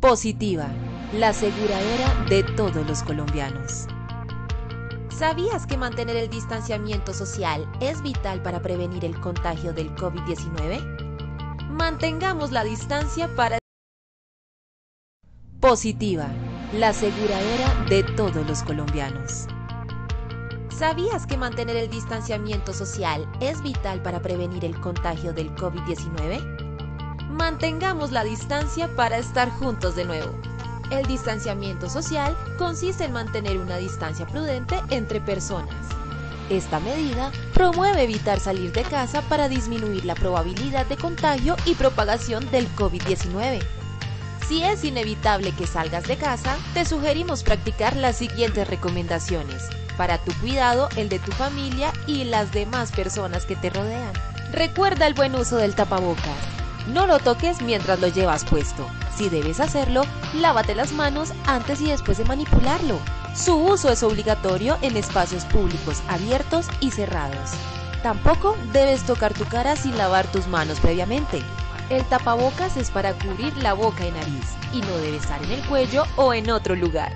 Positiva, la aseguradora de todos los colombianos. ¿Sabías que mantener el distanciamiento social es vital para prevenir el contagio del COVID-19? Mantengamos la distancia para... Positiva, la aseguradora de todos los colombianos. ¿Sabías que mantener el distanciamiento social es vital para prevenir el contagio del COVID-19? Mantengamos la distancia para estar juntos de nuevo. El distanciamiento social consiste en mantener una distancia prudente entre personas. Esta medida promueve evitar salir de casa para disminuir la probabilidad de contagio y propagación del COVID-19. Si es inevitable que salgas de casa, te sugerimos practicar las siguientes recomendaciones para tu cuidado, el de tu familia y las demás personas que te rodean. Recuerda el buen uso del tapabocas. No lo toques mientras lo llevas puesto. Si debes hacerlo, lávate las manos antes y después de manipularlo. Su uso es obligatorio en espacios públicos abiertos y cerrados. Tampoco debes tocar tu cara sin lavar tus manos previamente. El tapabocas es para cubrir la boca y nariz y no debe estar en el cuello o en otro lugar.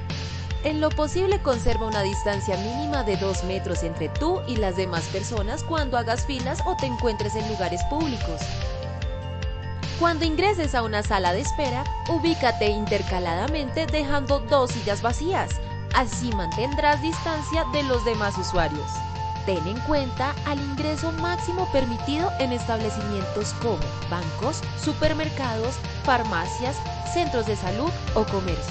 En lo posible, conserva una distancia mínima de 2 metros entre tú y las demás personas cuando hagas filas o te encuentres en lugares públicos. Cuando ingreses a una sala de espera, ubícate intercaladamente dejando 2 sillas vacías. Así mantendrás distancia de los demás usuarios. Ten en cuenta al ingreso máximo permitido en establecimientos como bancos, supermercados, farmacias, centros de salud o comercios.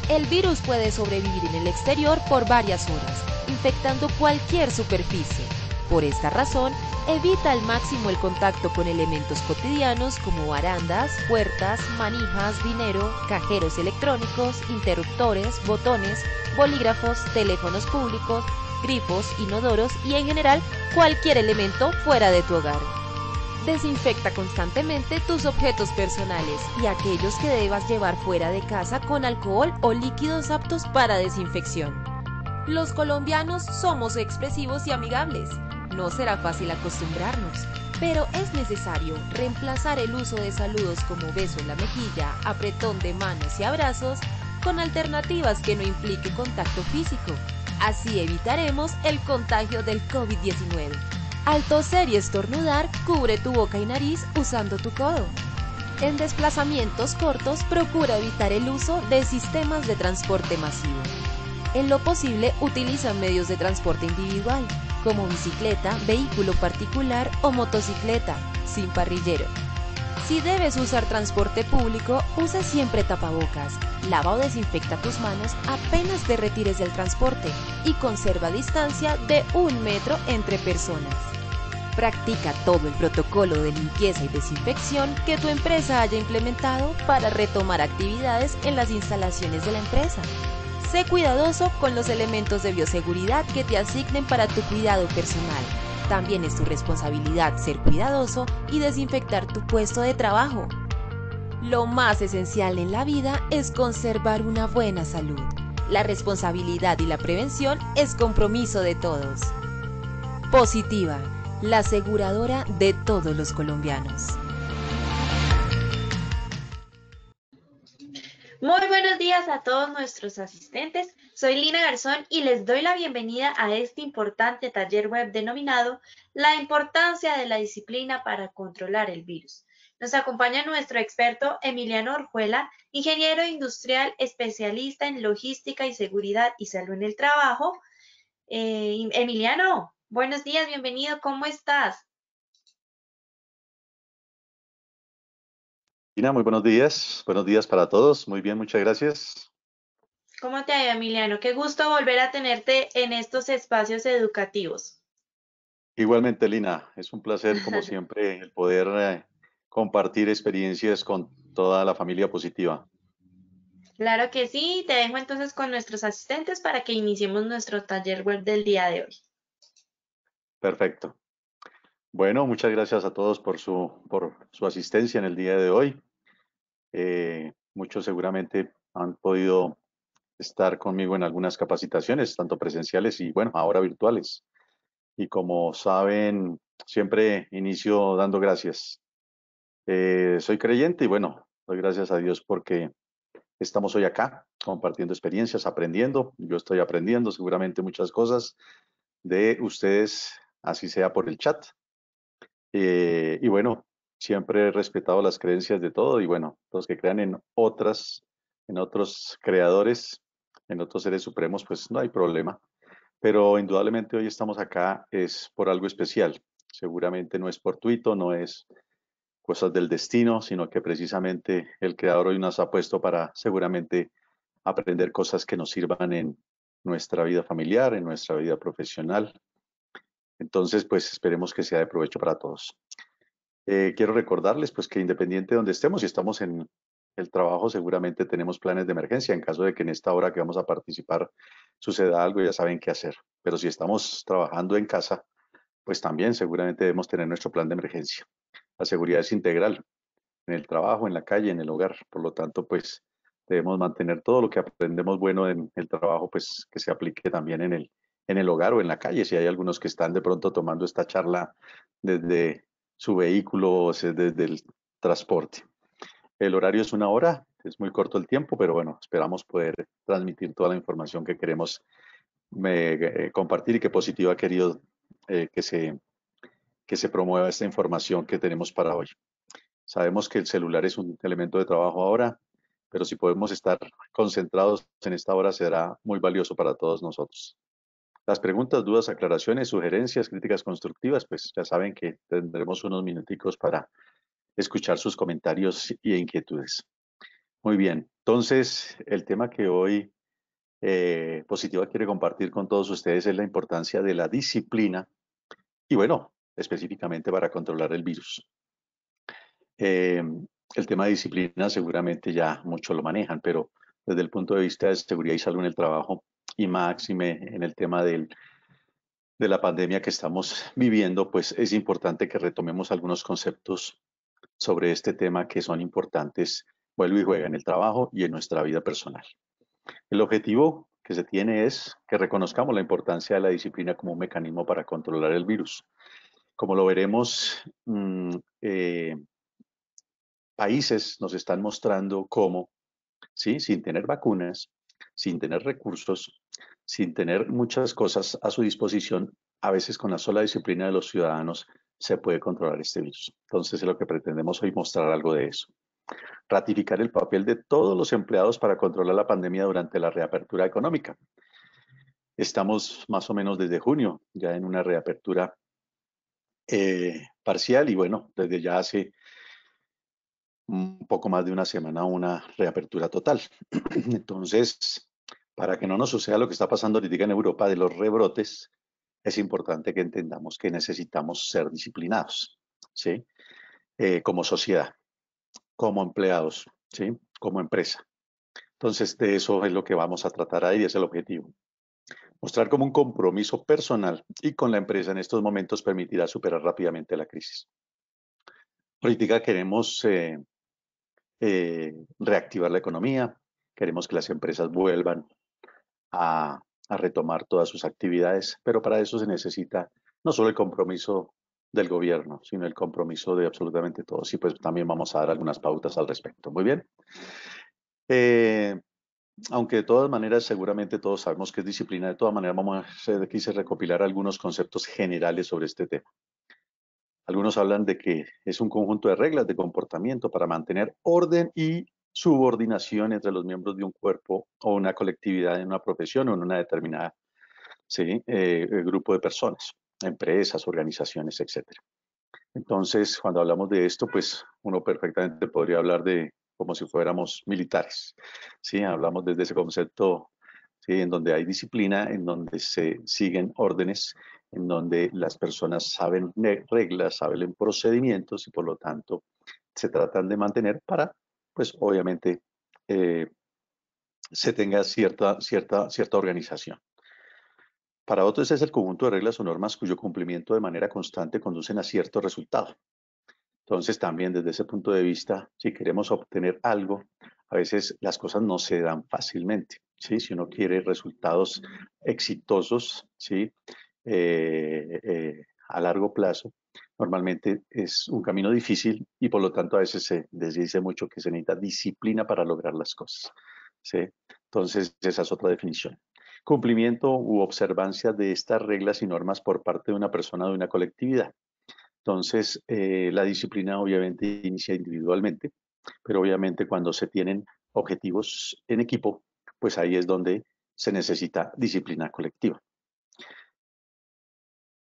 El virus puede sobrevivir en el exterior por varias horas, infectando cualquier superficie. Por esta razón, evita al máximo el contacto con elementos cotidianos como barandas, puertas, manijas, dinero, cajeros electrónicos, interruptores, botones, bolígrafos, teléfonos públicos, grifos, inodoros y en general cualquier elemento fuera de tu hogar. Desinfecta constantemente tus objetos personales y aquellos que debas llevar fuera de casa con alcohol o líquidos aptos para desinfección. Los colombianos somos expresivos y amigables. No será fácil acostumbrarnos, pero es necesario reemplazar el uso de saludos como beso en la mejilla, apretón de manos y abrazos con alternativas que no implique contacto físico. Así evitaremos el contagio del COVID-19. Al toser y estornudar, cubre tu boca y nariz usando tu codo. En desplazamientos cortos, procura evitar el uso de sistemas de transporte masivo. En lo posible, utiliza medios de transporte individual, como bicicleta, vehículo particular o motocicleta, sin parrillero. Si debes usar transporte público, usa siempre tapabocas, lava o desinfecta tus manos apenas te retires del transporte y conserva distancia de 1 metro entre personas. Practica todo el protocolo de limpieza y desinfección que tu empresa haya implementado para retomar actividades en las instalaciones de la empresa. Sé cuidadoso con los elementos de bioseguridad que te asignen para tu cuidado personal. También es tu responsabilidad ser cuidadoso y desinfectar tu puesto de trabajo. Lo más esencial en la vida es conservar una buena salud. La responsabilidad y la prevención es compromiso de todos. Positiva, la aseguradora de todos los colombianos. Muy buenos días a todos nuestros asistentes. Soy Lina Garzón y les doy la bienvenida a este importante taller web denominado La importancia de la disciplina para controlar el virus. Nos acompaña nuestro experto Emiliano Orjuela, ingeniero industrial especialista en logística y seguridad y salud en el trabajo. Emiliano, buenos días, bienvenido, ¿cómo estás? Tina, muy buenos días para todos, muy bien, muchas gracias. ¿Cómo te ha ido, Emiliano? Qué gusto volver a tenerte en estos espacios educativos. Igualmente, Lina, es un placer, como siempre, el poder compartir experiencias con toda la familia positiva. Claro que sí, te dejo entonces con nuestros asistentes para que iniciemos nuestro taller web del día de hoy. Perfecto. Bueno, muchas gracias a todos por su asistencia en el día de hoy. Muchos seguramente han podido estar conmigo en algunas capacitaciones, tanto presenciales y, bueno, ahora virtuales. Y como saben, siempre inicio dando gracias. Soy creyente y bueno, doy gracias a Dios porque estamos hoy acá compartiendo experiencias, aprendiendo. Yo estoy aprendiendo seguramente muchas cosas de ustedes, así sea por el chat. Y bueno, siempre he respetado las creencias de todo y bueno, los que crean en otros creadores, en otros seres supremos, pues no hay problema. Pero indudablemente hoy estamos acá es por algo especial. Seguramente no es fortuito, no es cosas del destino, sino que precisamente el creador hoy nos ha puesto para seguramente aprender cosas que nos sirvan en nuestra vida familiar, en nuestra vida profesional. Entonces, pues esperemos que sea de provecho para todos. Quiero recordarles pues que independiente de donde estemos, si estamos en el trabajo, seguramente tenemos planes de emergencia en caso de que en esta hora que vamos a participar suceda algo, ya saben qué hacer. Pero si estamos trabajando en casa, pues también seguramente debemos tener nuestro plan de emergencia. La seguridad es integral en el trabajo, en la calle, en el hogar. Por lo tanto, pues debemos mantener todo lo que aprendemos bueno en el trabajo, pues que se aplique también en el hogar o en la calle. Si hay algunos que están de pronto tomando esta charla desde su vehículo, o sea, desde el transporte. El horario es 1 hora, es muy corto el tiempo, pero bueno, esperamos poder transmitir toda la información que queremos compartir y que Positivo ha querido eh, que se, que se promueva esta información que tenemos para hoy. Sabemos que el celular es un elemento de trabajo ahora, pero si podemos estar concentrados en esta hora será muy valioso para todos nosotros. Las preguntas, dudas, aclaraciones, sugerencias, críticas constructivas, pues ya saben que tendremos unos minuticos para escuchar sus comentarios y inquietudes. Muy bien, entonces el tema que hoy Positiva quiere compartir con todos ustedes es la importancia de la disciplina y bueno, específicamente para controlar el virus. Eh, el tema de disciplina seguramente ya muchos lo manejan, pero desde el punto de vista de seguridad y salud en el trabajo y máxime en el tema de la pandemia que estamos viviendo, pues es importante que retomemos algunos conceptos sobre este tema que son importantes, vuelvo y juega en el trabajo y en nuestra vida personal. El objetivo que se tiene es que reconozcamos la importancia de la disciplina como un mecanismo para controlar el virus. Como lo veremos, países nos están mostrando cómo, ¿sí? Sin tener vacunas, sin tener recursos, sin tener muchas cosas a su disposición, a veces con la sola disciplina de los ciudadanos se puede controlar este virus. Entonces es lo que pretendemos hoy mostrar algo de eso. Ratificar el papel de todos los empleados para controlar la pandemia durante la reapertura económica. Estamos más o menos desde junio ya en una reapertura parcial y bueno, desde ya hace un poco más de una semana una reapertura total. Entonces, para que no nos suceda lo que está pasando ahorita en Europa de los rebrotes, es importante que entendamos que necesitamos ser disciplinados, ¿sí? Como sociedad, como empleados, ¿sí? Como empresa. Entonces, de eso es lo que vamos a tratar ahí, es el objetivo. Mostrar como un compromiso personal y con la empresa en estos momentos permitirá superar rápidamente la crisis. Política queremos reactivar la economía, queremos que las empresas vuelvan a retomar todas sus actividades, pero para eso se necesita no solo el compromiso del gobierno, sino el compromiso de absolutamente todos. Y pues también vamos a dar algunas pautas al respecto. Muy bien. Aunque de todas maneras seguramente todos sabemos que es disciplina, de todas maneras quise recopilar algunos conceptos generales sobre este tema. Algunos hablan de que es un conjunto de reglas de comportamiento para mantener orden y subordinación entre los miembros de un cuerpo o una colectividad en una profesión o en una determinada, ¿sí? Grupo de personas, empresas, organizaciones, etcétera. Entonces, cuando hablamos de esto, pues uno perfectamente podría hablar de como si fuéramos militares, ¿sí? Hablamos desde ese concepto, ¿sí? En donde hay disciplina, en donde se siguen órdenes, en donde las personas saben reglas, saben procedimientos y por lo tanto se tratan de mantener para, pues obviamente, eh, se tenga cierta organización. Para otros es el conjunto de reglas o normas cuyo cumplimiento de manera constante conducen a cierto resultado. Entonces también desde ese punto de vista, si queremos obtener algo, a veces las cosas no se dan fácilmente, ¿sí? Si uno quiere resultados exitosos, ¿sí? A largo plazo, normalmente es un camino difícil y por lo tanto a veces se dice mucho que se necesita disciplina para lograr las cosas, ¿sí? Entonces, esa es otra definición. Cumplimiento u observancia de estas reglas y normas por parte de una persona o de una colectividad. Entonces, la disciplina obviamente inicia individualmente, pero obviamente cuando se tienen objetivos en equipo, pues ahí es donde se necesita disciplina colectiva.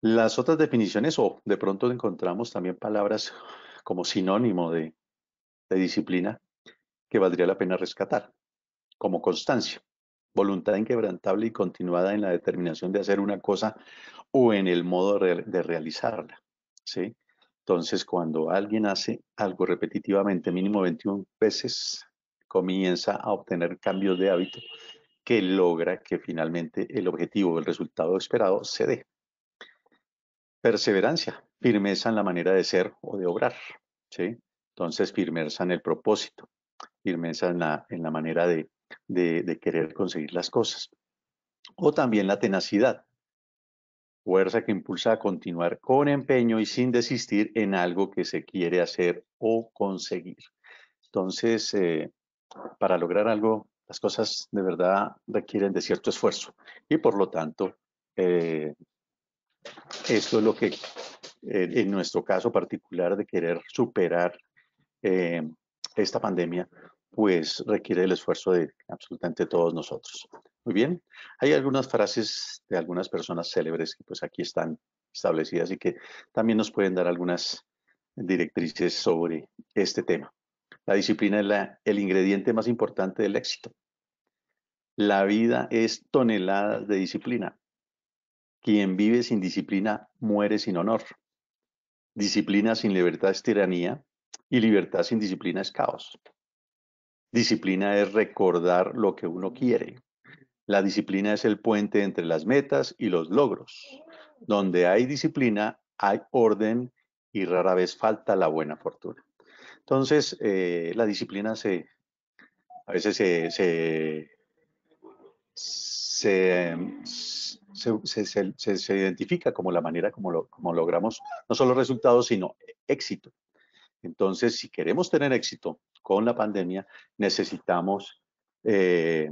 Las otras definiciones, o de pronto encontramos también palabras como sinónimo de disciplina que valdría la pena rescatar, como constancia, voluntad inquebrantable y continuada en la determinación de hacer una cosa o en el modo de realizarla, ¿sí? Entonces, cuando alguien hace algo repetitivamente, mínimo 21 veces, comienza a obtener cambios de hábito que logra que finalmente el objetivo o el resultado esperado se dé. Perseverancia, firmeza en la manera de ser o de obrar, ¿sí? Entonces, firmeza en el propósito, firmeza en la manera de querer conseguir las cosas. O también la tenacidad, fuerza que impulsa a continuar con empeño y sin desistir en algo que se quiere hacer o conseguir. Entonces, para lograr algo, las cosas de verdad requieren de cierto esfuerzo y por lo tanto, esto es lo que en nuestro caso particular de querer superar eh, esta pandemia, pues requiere el esfuerzo de absolutamente todos nosotros. Muy bien, hay algunas frases de algunas personas célebres que pues aquí están establecidas y que también nos pueden dar algunas directrices sobre este tema. La disciplina es el ingrediente más importante del éxito. La vida es toneladas de disciplina. Quien vive sin disciplina muere sin honor. Disciplina sin libertad es tiranía y libertad sin disciplina es caos. Disciplina es recordar lo que uno quiere. La disciplina es el puente entre las metas y los logros. Donde hay disciplina, hay orden y rara vez falta la buena fortuna. Entonces, la disciplina a veces se identifica como la manera como logramos no solo resultados, sino éxito. Entonces, si queremos tener éxito con la pandemia, necesitamos eh,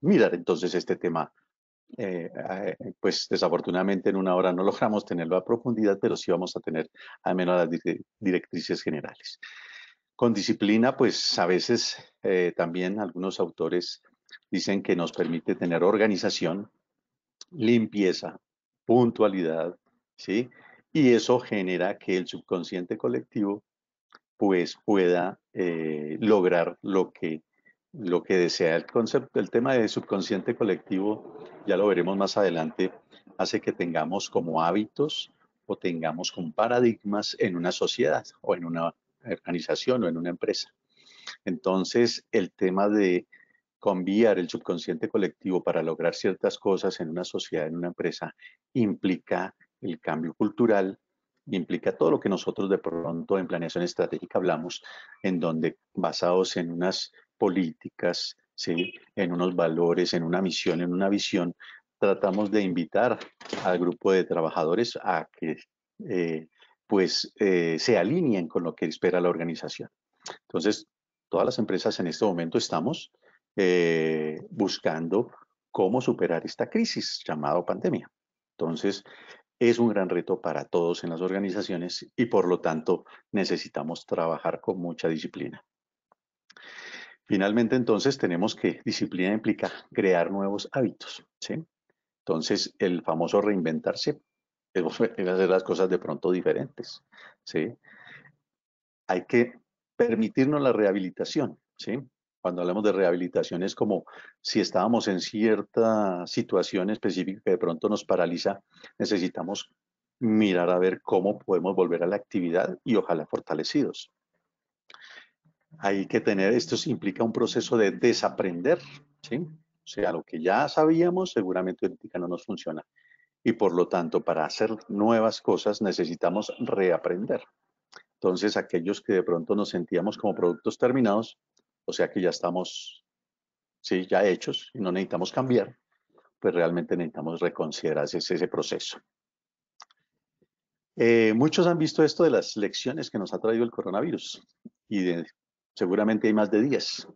mirar entonces este tema. Pues desafortunadamente en una hora no logramos tenerlo a profundidad, pero sí vamos a tener al menos las directrices generales. Con disciplina, pues a veces también algunos autores dicen que nos permite tener organización, limpieza, puntualidad, ¿sí? Y eso genera que el subconsciente colectivo pues pueda lograr lo que desea. El concepto, el tema de subconsciente colectivo, ya lo veremos más adelante, hace que tengamos como hábitos o tengamos como paradigmas en una sociedad o en una organización o en una empresa. Entonces, el tema de conviar el subconsciente colectivo para lograr ciertas cosas en una sociedad, en una empresa, implica el cambio cultural, implica todo lo que nosotros de pronto en planeación estratégica hablamos, en donde basados en unas políticas, ¿sí? En unos valores, en una misión, en una visión, tratamos de invitar al grupo de trabajadores a que se alineen con lo que espera la organización. Entonces, todas las empresas en este momento estamos buscando cómo superar esta crisis llamada pandemia. Entonces, es un gran reto para todos en las organizaciones y por lo tanto necesitamos trabajar con mucha disciplina. Finalmente, entonces, tenemos que disciplina implica crear nuevos hábitos, ¿sí? Entonces, el famoso reinventarse es hacer las cosas de pronto diferentes, ¿sí? Hay que permitirnos la rehabilitación, ¿sí? Cuando hablamos de rehabilitación es como si estábamos en cierta situación específica que de pronto nos paraliza, necesitamos mirar a ver cómo podemos volver a la actividad y ojalá fortalecidos. Hay que tener, esto implica un proceso de desaprender, ¿sí? O sea, lo que ya sabíamos seguramente ahorita no nos funciona. Y por lo tanto, para hacer nuevas cosas necesitamos reaprender. Entonces, aquellos que de pronto nos sentíamos como productos terminados, o sea que ya estamos, sí, ya hechos y no necesitamos cambiar, pues realmente necesitamos reconsiderar ese proceso. Muchos han visto esto de las lecciones que nos ha traído el coronavirus y seguramente hay más de 10,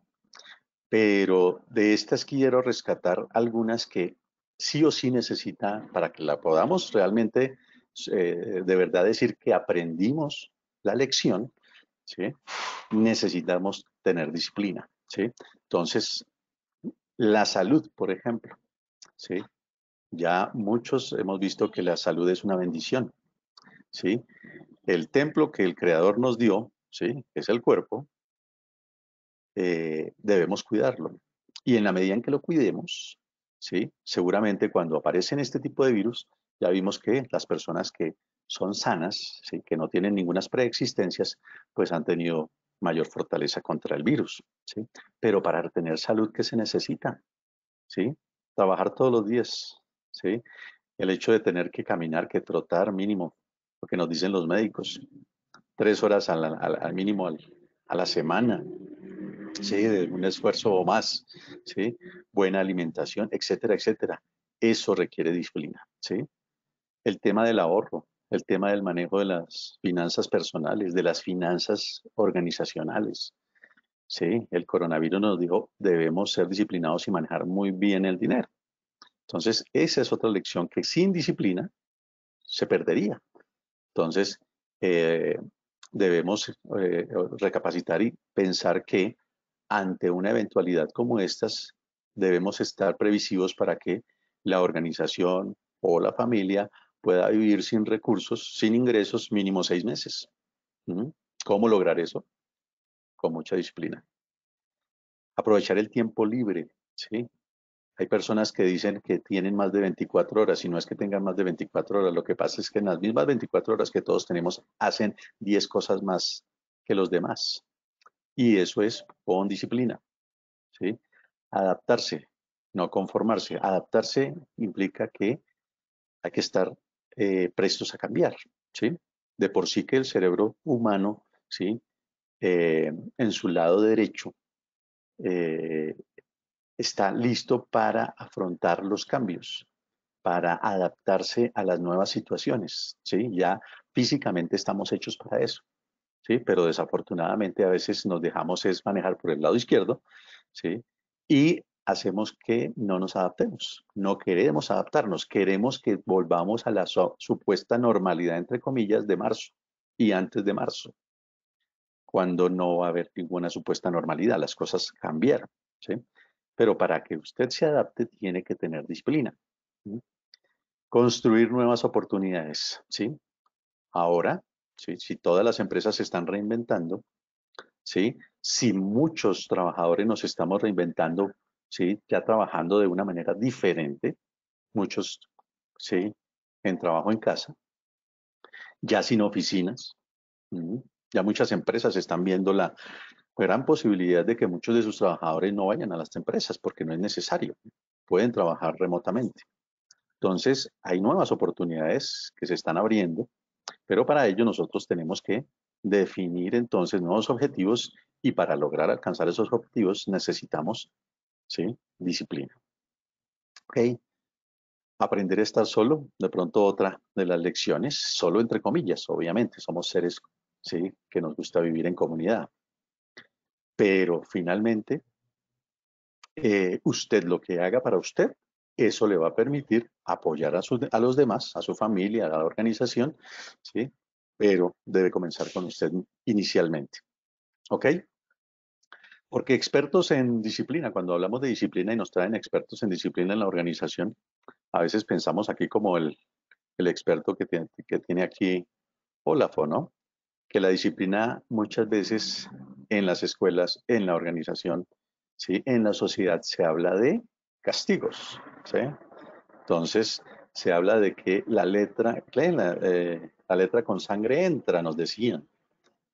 pero de estas quiero rescatar algunas que sí o sí necesita para que la podamos realmente de verdad decir que aprendimos la lección, ¿sí? Necesitamos tener disciplina, ¿sí? Entonces, la salud, por ejemplo, ¿sí? Ya muchos hemos visto que la salud es una bendición, ¿sí? El templo que el Creador nos dio, ¿sí? Que es el cuerpo, debemos cuidarlo. Y en la medida en que lo cuidemos, ¿sí? Seguramente cuando aparecen este tipo de virus, ya vimos que las personas que son sanas, ¿sí? Que no tienen ninguna preexistencias, pues han tenido mayor fortaleza contra el virus, ¿sí? Pero para tener salud, ¿qué se necesita? ¿Sí? Trabajar todos los días, ¿sí? El hecho de tener que caminar, que trotar mínimo, lo que nos dicen los médicos, 3 horas al mínimo a la semana, ¿sí? De un esfuerzo o más, ¿sí? Buena alimentación, etcétera, etcétera. Eso requiere disciplina, ¿sí? El tema del ahorro, el tema del manejo de las finanzas personales, de las finanzas organizacionales, ¿sí? El coronavirus nos dijo, debemos ser disciplinados y manejar muy bien el dinero. Entonces, esa es otra lección que sin disciplina se perdería. Entonces, eh, debemos recapacitar y pensar que ante una eventualidad como estas, debemos estar previsivos para que la organización o la familia pueda vivir sin recursos, sin ingresos, mínimo 6 meses. ¿Mm? ¿Cómo lograr eso? Con mucha disciplina. Aprovechar el tiempo libre, ¿sí? Hay personas que dicen que tienen más de 24 horas y no es que tengan más de 24 horas. Lo que pasa es que en las mismas 24 horas que todos tenemos, hacen 10 cosas más que los demás. Y eso es con disciplina, ¿sí? Adaptarse, no conformarse. Adaptarse implica que hay que estar prestos a cambiar, ¿sí? De por sí que el cerebro humano, ¿sí? En su lado derecho, eh, está listo para afrontar los cambios, para adaptarse a las nuevas situaciones, ¿sí? Ya físicamente estamos hechos para eso, ¿sí? Pero desafortunadamente a veces nos dejamos es manejar por el lado izquierdo, ¿sí? Y hacemos que no nos adaptemos, no queremos adaptarnos, queremos que volvamos a la supuesta normalidad, entre comillas, de marzo y antes de marzo, cuando no va a haber ninguna supuesta normalidad, las cosas cambiaron, ¿sí? Pero para que usted se adapte tiene que tener disciplina, ¿sí? Construir nuevas oportunidades, ¿sí? Ahora, ¿sí? Si todas las empresas se están reinventando, ¿sí? Si muchos trabajadores nos estamos reinventando, ¿sí? Ya trabajando de una manera diferente, muchos, ¿sí? En trabajo en casa, ya sin oficinas, ¿sí? Ya muchas empresas están viendo la gran posibilidad de que muchos de sus trabajadores no vayan a las empresas porque no es necesario, pueden trabajar remotamente. Entonces, hay nuevas oportunidades que se están abriendo, pero para ello nosotros tenemos que definir entonces nuevos objetivos y para lograr alcanzar esos objetivos necesitamos, ¿sí? Disciplina. ¿Ok? Aprender a estar solo, de pronto otra de las lecciones, solo entre comillas, obviamente, somos seres, ¿sí? Que nos gusta vivir en comunidad, pero finalmente usted lo que haga para usted, eso le va a permitir apoyar a los demás, a su familia, a la organización, ¿sí? Pero debe comenzar con usted inicialmente, ¿ok? Porque expertos en disciplina, cuando hablamos de disciplina y nos traen expertos en disciplina en la organización, a veces pensamos aquí como el experto que tiene aquí Olafo, ¿no? Que la disciplina muchas veces en las escuelas, en la organización, ¿sí? En la sociedad se habla de castigos, ¿sí? Entonces se habla de que la letra con sangre entra, nos decían,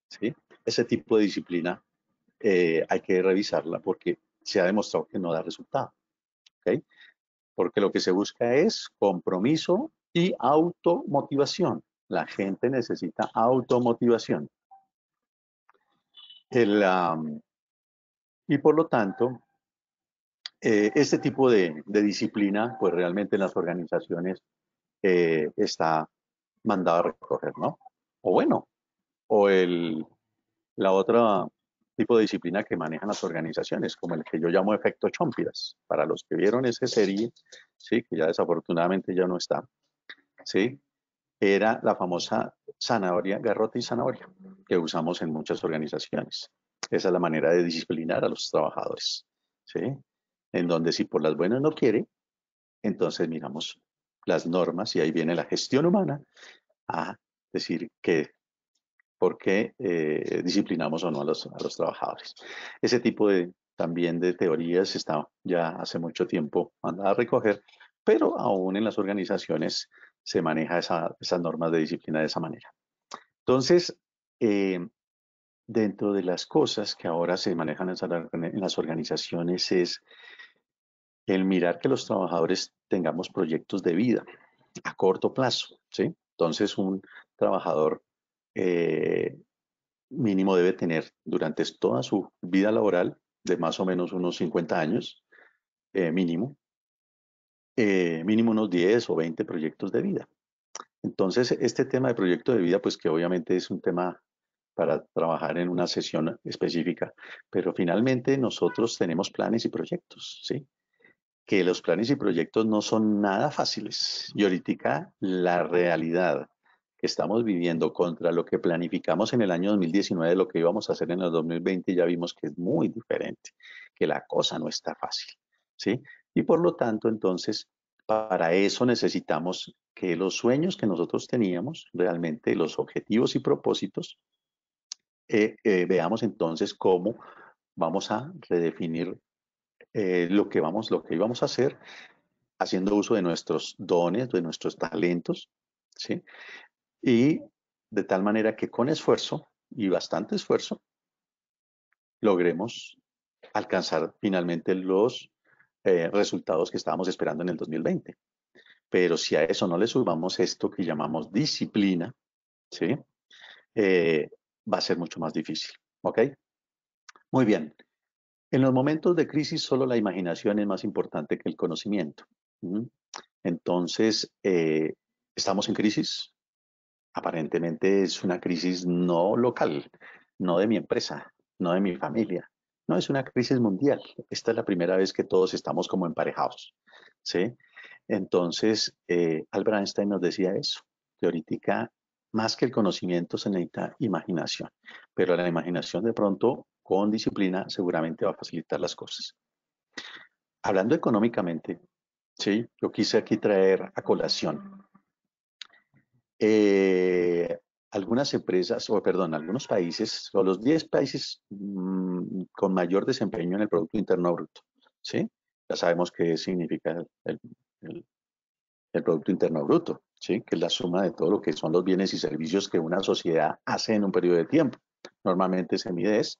¿sí? Ese tipo de disciplina hay que revisarla porque se ha demostrado que no da resultado, ¿ok? Porque lo que se busca es compromiso y automotivación. La gente necesita automotivación. El, y por lo tanto, este tipo de disciplina, pues realmente en las organizaciones está mandado a recoger, ¿no? O bueno, o la otra tipo de disciplina que manejan las organizaciones, como el que yo llamo efecto Chompiras. Para los que vieron esa serie, sí, que ya desafortunadamente ya no está, sí, era la famosa zanahoria, garrote y zanahoria, que usamos en muchas organizaciones. Esa es la manera de disciplinar a los trabajadores, ¿sí? En donde si por las buenas no quiere, entonces miramos las normas y ahí viene la gestión humana a decir que por qué disciplinamos o no a los trabajadores. Ese tipo de también de teorías está ya hace mucho tiempo mandada a recoger, pero aún en las organizaciones se maneja esas normas de disciplina de esa manera. Entonces, eh, dentro de las cosas que ahora se manejan en las organizaciones es el mirar que los trabajadores tengamos proyectos de vida a corto plazo, ¿sí? Entonces, un trabajador eh, mínimo debe tener durante toda su vida laboral de más o menos unos 50 años, mínimo, mínimo unos 10 o 20 proyectos de vida. Entonces, este tema de proyecto de vida, pues que obviamente es un tema para trabajar en una sesión específica, pero finalmente nosotros tenemos planes y proyectos, ¿sí? Que los planes y proyectos no son nada fáciles. Y ahorita la realidad que estamos viviendo contra lo que planificamos en el año 2019, lo que íbamos a hacer en el 2020, ya vimos que es muy diferente, que la cosa no está fácil, ¿sí? Y por lo tanto, entonces, para eso necesitamos que los sueños que nosotros teníamos, realmente los objetivos y propósitos, veamos entonces cómo vamos a redefinir lo que íbamos a hacer haciendo uso de nuestros dones, de nuestros talentos, ¿sí? Y de tal manera que con esfuerzo y bastante esfuerzo logremos alcanzar finalmente los resultados que estábamos esperando en el 2020. Pero si a eso no le sumamos esto que llamamos disciplina, ¿sí? Eh, va a ser mucho más difícil, ¿ok? Muy bien. En los momentos de crisis solo la imaginación es más importante que el conocimiento. ¿Mm? Entonces, estamos en crisis. Aparentemente es una crisis no local, no de mi empresa, no de mi familia. No, es una crisis mundial. Esta es la primera vez que todos estamos como emparejados, ¿sí? Entonces, Albert Einstein nos decía eso, que ahorita más que el conocimiento se necesita imaginación, pero la imaginación de pronto con disciplina seguramente va a facilitar las cosas. Hablando económicamente, sí, yo quise aquí traer a colación eh, algunas empresas, o perdón, algunos países, o los 10 países con mayor desempeño en el Producto Interno Bruto, ¿sí? Ya sabemos qué significa el- el Producto Interno Bruto, ¿sí? Que es la suma de todo lo que son los bienes y servicios que una sociedad hace en un periodo de tiempo. Normalmente se mide es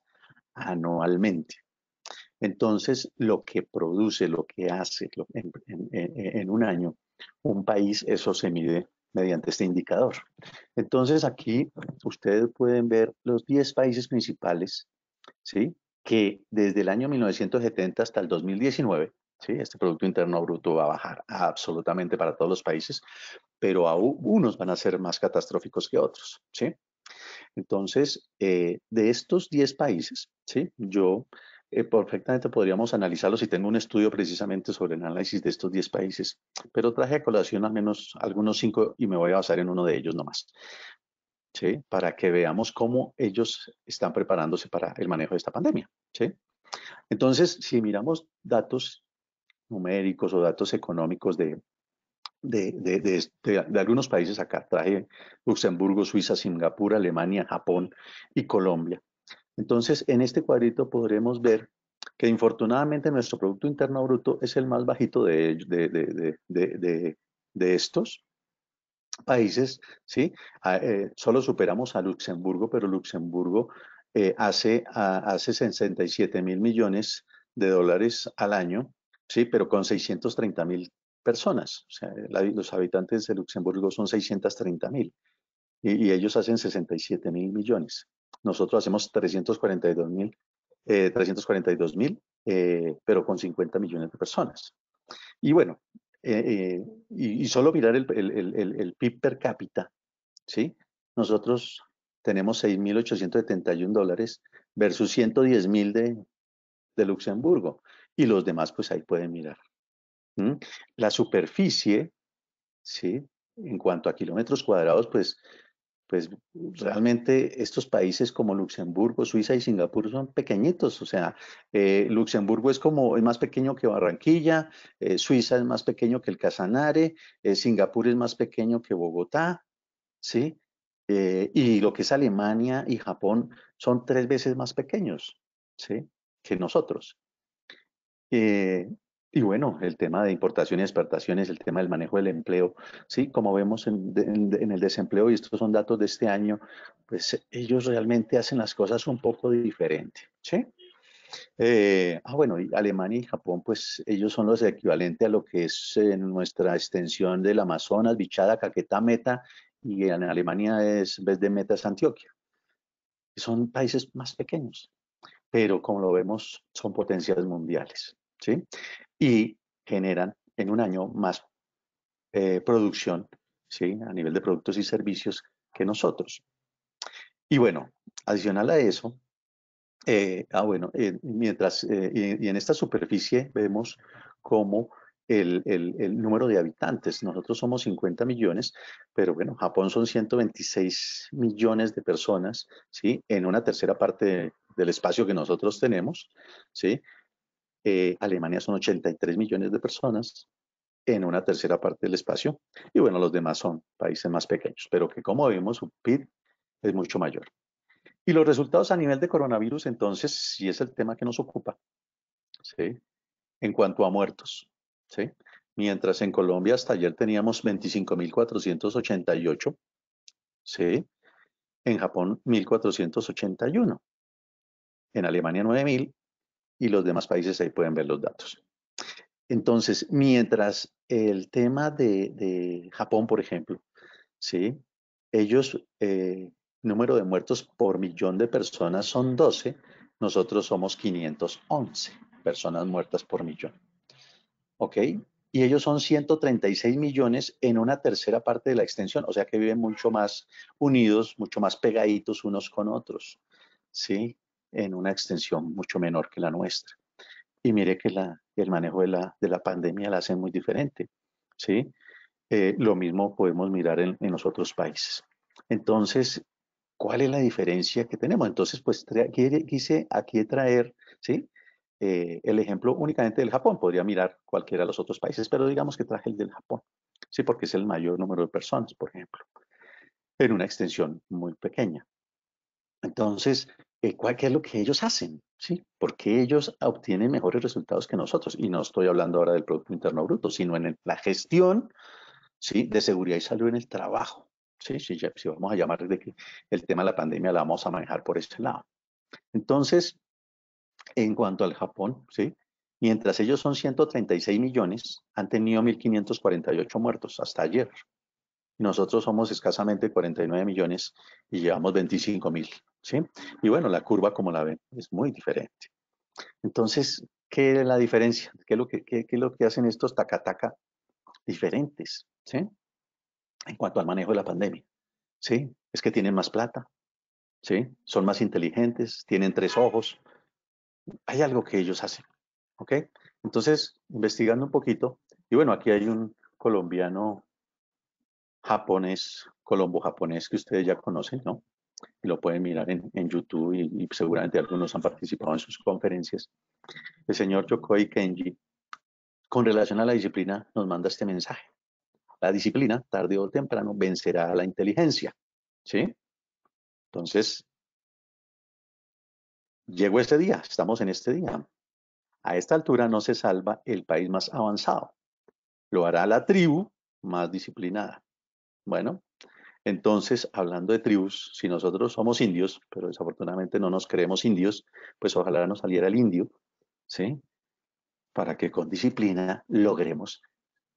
anualmente. Entonces, lo que produce, lo que hace en un año, un país, eso se mide mediante este indicador. Entonces, aquí ustedes pueden ver los 10 países principales, ¿sí? Que desde el año 1970 hasta el 2019, ¿sí? Este Producto Interno Bruto va a bajar absolutamente para todos los países, pero aún unos van a ser más catastróficos que otros, ¿sí? Entonces, de estos 10 países, ¿sí? Yo perfectamente podríamos analizarlos y tengo un estudio precisamente sobre el análisis de estos 10 países, pero traje a colación al menos algunos 5 y me voy a basar en uno de ellos nomás, ¿sí? Para que veamos cómo ellos están preparándose para el manejo de esta pandemia, ¿sí? Entonces, si miramos datos numéricos o datos económicos de algunos países acá. Traje Luxemburgo, Suiza, Singapur, Alemania, Japón y Colombia. Entonces, en este cuadrito podremos ver que infortunadamente nuestro Producto Interno Bruto es el más bajito de estos países, ¿sí? Solo superamos a Luxemburgo, pero Luxemburgo hace 67.000 millones de dólares al año, ¿sí? Pero con 630.000 personas. O sea, los habitantes de Luxemburgo son 630.000 y ellos hacen 67.000 millones. Nosotros hacemos 342.000, pero con 50 millones de personas. Y bueno, y solo mirar el PIB per cápita, ¿sí? Nosotros tenemos $6.871 versus 110.000 de Luxemburgo. Y los demás, pues ahí pueden mirar. ¿Mm? La superficie, ¿sí? En cuanto a kilómetros cuadrados, pues realmente estos países como Luxemburgo, Suiza y Singapur son pequeñitos. O sea, Luxemburgo es más pequeño que Barranquilla, Suiza es más pequeño que el Casanare, Singapur es más pequeño que Bogotá, ¿sí? Y lo que es Alemania y Japón son 3 veces más pequeños, ¿sí? Que nosotros. Eh, y bueno, el tema de importación y exportaciones, el tema del manejo del empleo, sí, como vemos en el desempleo, y estos son datos de este año, pues ellos realmente hacen las cosas un poco diferente, ¿sí? Bueno, y Alemania y Japón, pues ellos son los equivalentes a lo que es nuestra extensión del Amazonas, Bichada, Caquetá, Meta, y en Alemania es, en vez de Meta es Antioquia. Son países más pequeños, pero como lo vemos, son potencias mundiales, ¿sí? Y generan en un año más producción, ¿sí? A nivel de productos y servicios que nosotros. Y bueno, adicional a eso, mientras, y en esta superficie vemos como el número de habitantes. Nosotros somos 50 millones, pero bueno, Japón son 126 millones de personas, ¿sí? En una tercera parte del espacio que nosotros tenemos, ¿sí? Alemania son 83 millones de personas en una tercera parte del espacio. Y bueno, los demás son países más pequeños, pero que como vemos, su PIB es mucho mayor. Y los resultados a nivel de coronavirus, entonces, sí es el tema que nos ocupa, ¿sí? En cuanto a muertos, ¿sí? Mientras en Colombia hasta ayer teníamos 25.488, ¿sí? En Japón 1.481, en Alemania 9.000 y los demás países ahí pueden ver los datos. Entonces, mientras el tema de Japón, por ejemplo, ¿sí? Ellos, número de muertos por millón de personas son 12, nosotros somos 511 personas muertas por millón, ¿ok? Y ellos son 136 millones en una tercera parte de la extensión, o sea que viven mucho más unidos, mucho más pegaditos unos con otros, ¿sí? En una extensión mucho menor que la nuestra. Y mire que el manejo de la pandemia la hacen muy diferente, ¿sí? Lo mismo podemos mirar en los otros países. Entonces, ¿cuál es la diferencia que tenemos? Entonces, pues quise aquí traer, ¿sí? El ejemplo únicamente del Japón. Podría mirar cualquiera de los otros países, pero digamos que traje el del Japón, ¿sí? Porque es el mayor número de personas, por ejemplo, en una extensión muy pequeña. Entonces, ¿qué es lo que ellos hacen? ¿Sí? ¿Por qué ellos obtienen mejores resultados que nosotros? Y no estoy hablando ahora del Producto Interno Bruto, sino en la gestión, ¿sí? De seguridad y salud en el trabajo. Sí, sí, si vamos a llamar de que el tema de la pandemia la vamos a manejar por ese lado. Entonces, en cuanto al Japón, ¿sí? Mientras ellos son 136 millones, han tenido 1.548 muertos hasta ayer. Nosotros somos escasamente 49 millones y llevamos 25.000, ¿sí? Y bueno, la curva, como la ven, es muy diferente. Entonces, ¿qué es la diferencia? ¿Qué es lo que hacen estos tacataca diferentes, ¿sí? En cuanto al manejo de la pandemia, ¿sí? Es que tienen más plata, ¿sí? Son más inteligentes, tienen 3 ojos. Hay algo que ellos hacen, ¿ok? Entonces, investigando un poquito, y bueno, aquí hay un colombiano japonés, colombo-japonés que ustedes ya conocen, ¿no? Y lo pueden mirar en YouTube y seguramente algunos han participado en sus conferencias. El señor Yokoi Kenji, con relación a la disciplina, nos manda este mensaje. La disciplina, tarde o temprano, vencerá a la inteligencia, ¿sí? Entonces, llegó este día, estamos en este día. A esta altura no se salva el país más avanzado, lo hará la tribu más disciplinada. Bueno, entonces, hablando de tribus, si nosotros somos indios, pero desafortunadamente no nos creemos indios, pues ojalá nos saliera el indio, ¿sí? Para que con disciplina logremos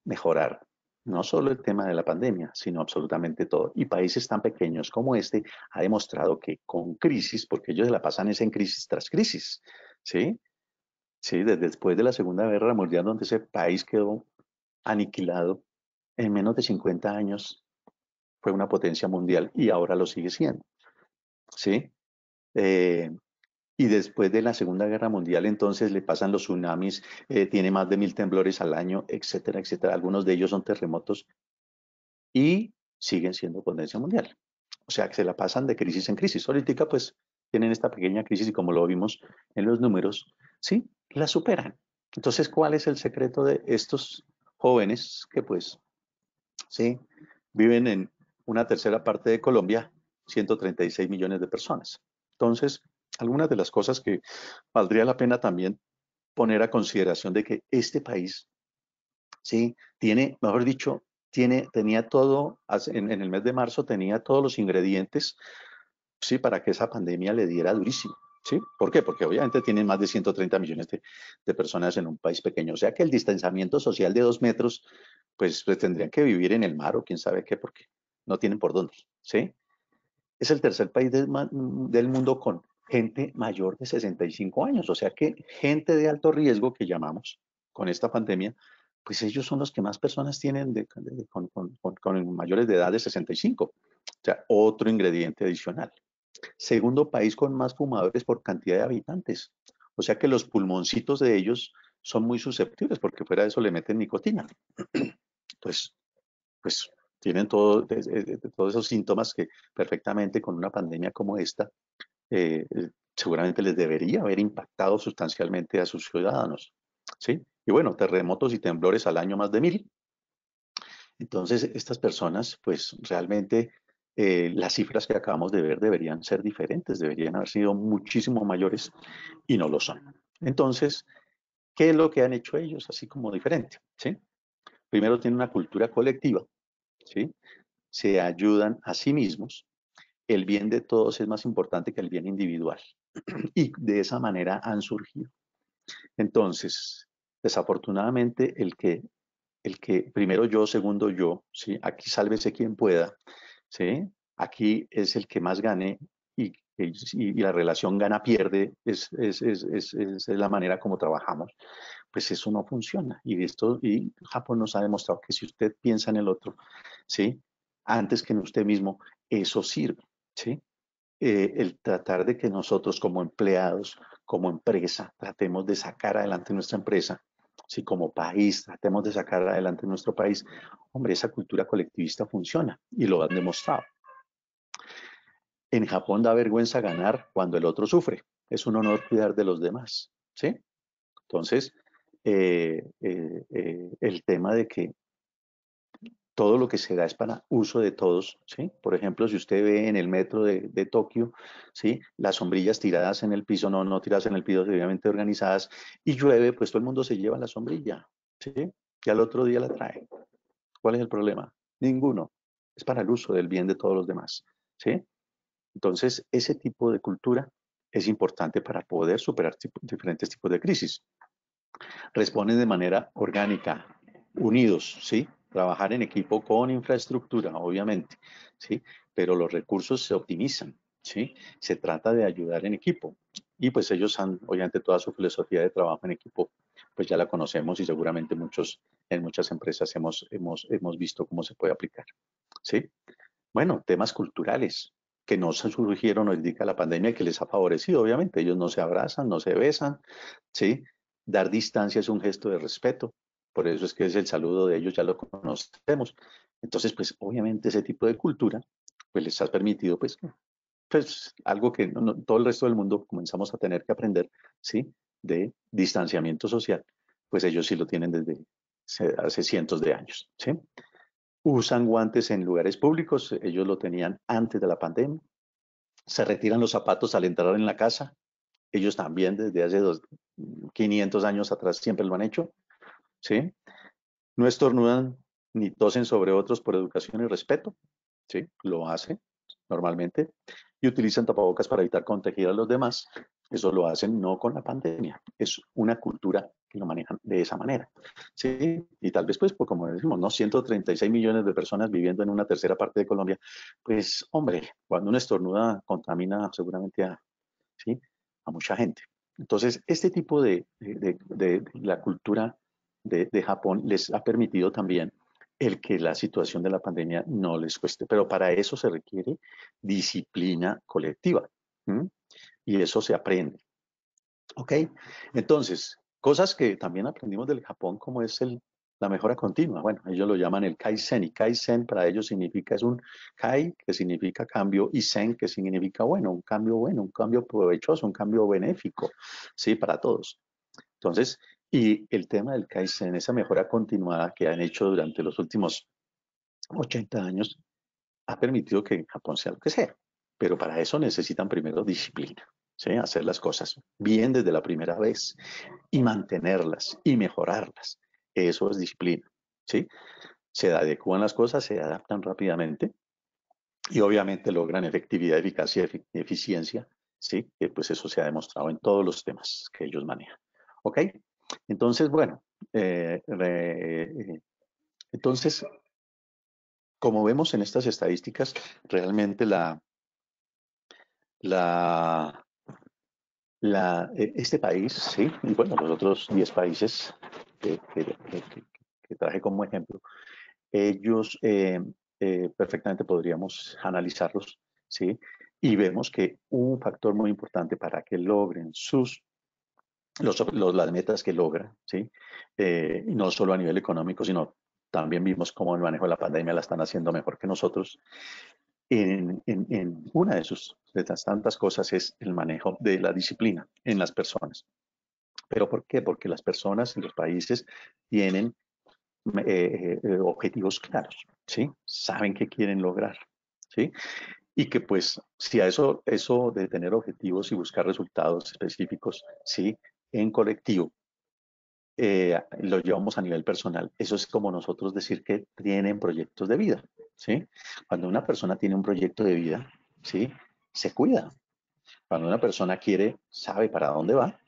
mejorar no solo el tema de la pandemia, sino absolutamente todo. Y países tan pequeños como este ha demostrado que con crisis, porque ellos se la pasan es en crisis tras crisis, ¿sí? Sí, desde después de la Segunda Guerra Mundial, donde ese país quedó aniquilado en menos de 50 años, fue una potencia mundial y ahora lo sigue siendo, ¿sí? Eh, y después de la Segunda Guerra Mundial, entonces le pasan los tsunamis, tiene más de 1000 temblores al año, etcétera, etcétera. Algunos de ellos son terremotos y siguen siendo potencia mundial. O sea, que se la pasan de crisis en crisis. Ahorita, pues, tienen esta pequeña crisis y como lo vimos en los números, sí, la superan. Entonces, ¿cuál es el secreto de estos jóvenes que, pues, sí, viven en una tercera parte de Colombia, 136 millones de personas? Entonces, algunas de las cosas que valdría la pena también poner a consideración de que este país, sí, tiene, mejor dicho, tenía todo, en el mes de marzo tenía todos los ingredientes, sí, para que esa pandemia le diera durísimo. ¿Sí? ¿Por qué? Porque obviamente tienen más de 130 millones de personas en un país pequeño. O sea que el distanciamiento social de 2 metros, pues tendrían que vivir en el mar o quién sabe qué, porque no tienen por dónde. ¿Sí? Es el tercer país del mundo con gente mayor de 65 años. O sea que gente de alto riesgo que llamamos con esta pandemia, pues ellos son los que más personas tienen con mayores de edad de 65. O sea, otro ingrediente adicional. Segundo país con más fumadores por cantidad de habitantes. O sea que los pulmoncitos de ellos son muy susceptibles porque fuera de eso le meten nicotina. Entonces, pues tienen todos esos síntomas que perfectamente con una pandemia como esta, seguramente les debería haber impactado sustancialmente a sus ciudadanos. ¿Sí? Y bueno, terremotos y temblores al año más de 1000. Entonces, estas personas, pues realmente las cifras que acabamos de ver deberían ser diferentes, deberían haber sido muchísimo mayores y no lo son. Entonces, ¿qué es lo que han hecho ellos así como diferente? ¿Sí? Primero tienen una cultura colectiva, ¿sí? Se ayudan a sí mismos. El bien de todos es más importante que el bien individual. Y de esa manera han surgido. Entonces, desafortunadamente, el que primero yo, segundo yo, ¿sí? Aquí sálvese quien pueda, ¿sí? Aquí es el que más gane y la relación gana-pierde es la manera como trabajamos. Pues eso no funciona. Y Japón nos ha demostrado que si usted piensa en el otro, ¿sí? Antes que en usted mismo, eso sirve, ¿sí? El tratar de que nosotros como empleados, como empresa, tratemos de sacar adelante nuestra empresa, si como país tratemos de sacar adelante nuestro país, hombre, esa cultura colectivista funciona y lo han demostrado. En Japón da vergüenza ganar cuando el otro sufre. Es un honor cuidar de los demás, ¿sí? Entonces, el tema de que todo lo que se da es para uso de todos, ¿sí? Por ejemplo, si usted ve en el metro de Tokio, ¿sí? Las sombrillas tiradas en el piso, no tiradas en el piso, obviamente organizadas, y llueve, pues todo el mundo se lleva la sombrilla, ¿sí? Y al otro día la trae. ¿Cuál es el problema? Ninguno. Es para el uso del bien de todos los demás, ¿sí? Entonces, ese tipo de cultura es importante para poder superar diferentes tipos de crisis. Responden de manera orgánica, unidos, ¿sí? Trabajar en equipo con infraestructura, obviamente, ¿sí? Pero los recursos se optimizan, ¿sí? Se trata de ayudar en equipo. Y pues ellos han, obviamente, toda su filosofía de trabajo en equipo, pues ya la conocemos y seguramente en muchas empresas hemos visto cómo se puede aplicar, ¿sí? Bueno, temas culturales que no se surgieron ahorita la pandemia y que les ha favorecido, obviamente. Ellos no se abrazan, no se besan, ¿sí? Dar distancia es un gesto de respeto. Por eso es que es el saludo de ellos, ya lo conocemos. Entonces, pues obviamente ese tipo de cultura, pues les ha permitido, pues algo que todo el resto del mundo comenzamos a tener que aprender, ¿sí? De distanciamiento social, pues ellos sí lo tienen desde hace cientos de años, ¿sí? Usan guantes en lugares públicos, ellos lo tenían antes de la pandemia. Se retiran los zapatos al entrar en la casa, ellos también desde hace 500 años atrás siempre lo han hecho, ¿sí? No estornudan ni tosen sobre otros por educación y respeto, ¿sí? Lo hacen normalmente. Y utilizan tapabocas para evitar contagiar a los demás. Eso lo hacen no con la pandemia, es una cultura que lo manejan de esa manera, ¿sí? Y tal vez, pues como decimos, ¿no? 136 millones de personas viviendo en una tercera parte de Colombia, pues, hombre, cuando uno estornuda contamina seguramente ¿sí? A mucha gente. Entonces, este tipo de la cultura de Japón les ha permitido también el que la situación de la pandemia no les cueste. Pero para eso se requiere disciplina colectiva. ¿M? Y eso se aprende. ¿Ok? Entonces, cosas que también aprendimos del Japón, como es la mejora continua. Bueno, ellos lo llaman el Kaizen, y Kaizen para ellos significa, es un Kai, que significa cambio, y Zen, que significa bueno, un cambio provechoso, un cambio benéfico, ¿sí? Para todos. Entonces, y el tema del Kaizen, esa mejora continuada que han hecho durante los últimos 80 años, ha permitido que Japón sea lo que sea. Pero para eso necesitan primero disciplina, ¿sí? Hacer las cosas bien desde la primera vez y mantenerlas y mejorarlas. Eso es disciplina, ¿sí? Se adecuan las cosas, se adaptan rápidamente y obviamente logran efectividad, eficacia y eficiencia, ¿sí? Que pues eso se ha demostrado en todos los temas que ellos manejan. ¿Ok? Entonces, bueno, entonces, como vemos en estas estadísticas, realmente la, este país, sí, y bueno, los otros 10 países que traje como ejemplo, ellos perfectamente podríamos analizarlos, ¿sí? Y vemos que un factor muy importante para que logren las metas que logran, ¿sí? Y no solo a nivel económico, sino también vimos cómo el manejo de la pandemia la están haciendo mejor que nosotros. En una de las tantas cosas es el manejo de la disciplina en las personas. ¿Pero por qué? Porque las personas en los países tienen objetivos claros, ¿sí? Saben qué quieren lograr, ¿sí? Y que pues si a eso de tener objetivos y buscar resultados específicos, ¿sí? En colectivo, lo llevamos a nivel personal. Eso es como nosotros decir que tienen proyectos de vida, ¿sí? Cuando una persona tiene un proyecto de vida, ¿sí? Se cuida. Cuando una persona sabe para dónde va,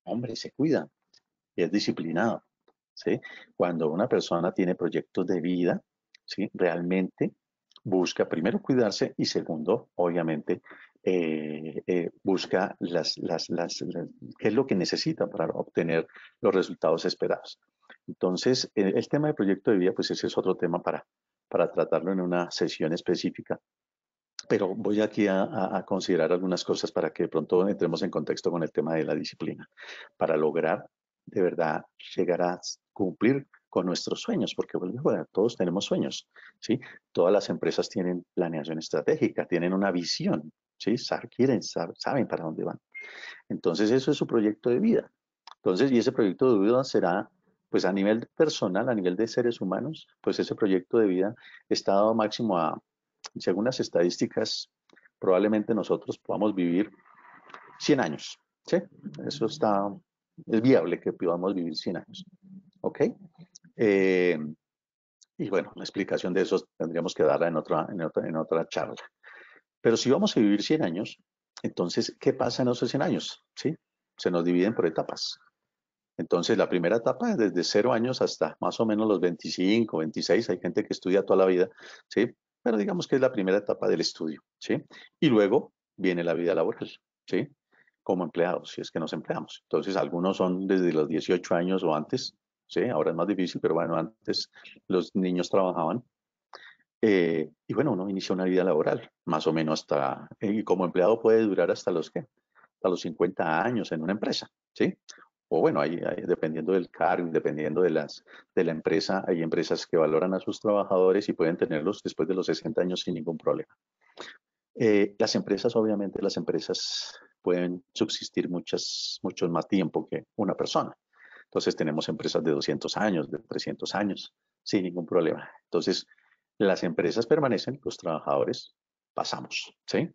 hombre, se cuida y es disciplinado, ¿sí? Cuando una persona tiene proyectos de vida, ¿sí? Realmente busca primero cuidarse y segundo, obviamente, busca qué es lo que necesita para obtener los resultados esperados. Entonces, el tema de proyecto de vida, pues ese es otro tema para tratarlo en una sesión específica, pero voy aquí a considerar algunas cosas para que de pronto entremos en contexto con el tema de la disciplina, para lograr de verdad llegar a cumplir con nuestros sueños, porque bueno, todos tenemos sueños, ¿sí? Todas las empresas tienen planeación estratégica, tienen una visión, ¿sí? Saben para dónde van. Entonces eso es su proyecto de vida. Entonces, y ese proyecto de vida será, pues a nivel personal, a nivel de seres humanos, pues ese proyecto de vida está dado máximo según las estadísticas, probablemente nosotros podamos vivir 100 años, ¿sí? Eso es viable que podamos vivir 100 años, ¿ok? Eh, y bueno, la explicación de eso tendríamos que darla en otra charla. Pero si vamos a vivir 100 años, entonces, ¿qué pasa en esos 100 años? ¿Sí? Se nos dividen por etapas. Entonces, la primera etapa es desde 0 años hasta más o menos los 25, 26. Hay gente que estudia toda la vida, ¿sí? Pero digamos que es la primera etapa del estudio, ¿sí? Y luego viene la vida laboral, ¿sí? Como empleados, si es que nos empleamos. Entonces, algunos son desde los 18 años o antes, ¿sí? Ahora es más difícil, pero bueno, antes los niños trabajaban. Y bueno, uno inicia una vida laboral, más o menos y como empleado puede durar hasta hasta los 50 años en una empresa, ¿sí? O bueno, dependiendo del cargo, dependiendo de la empresa, hay empresas que valoran a sus trabajadores y pueden tenerlos después de los 60 años sin ningún problema. Las empresas, obviamente, las empresas pueden subsistir mucho más tiempo que una persona. Entonces tenemos empresas de 200 años, de 300 años, sin ningún problema. Entonces, las empresas permanecen, los trabajadores pasamos, ¿sí?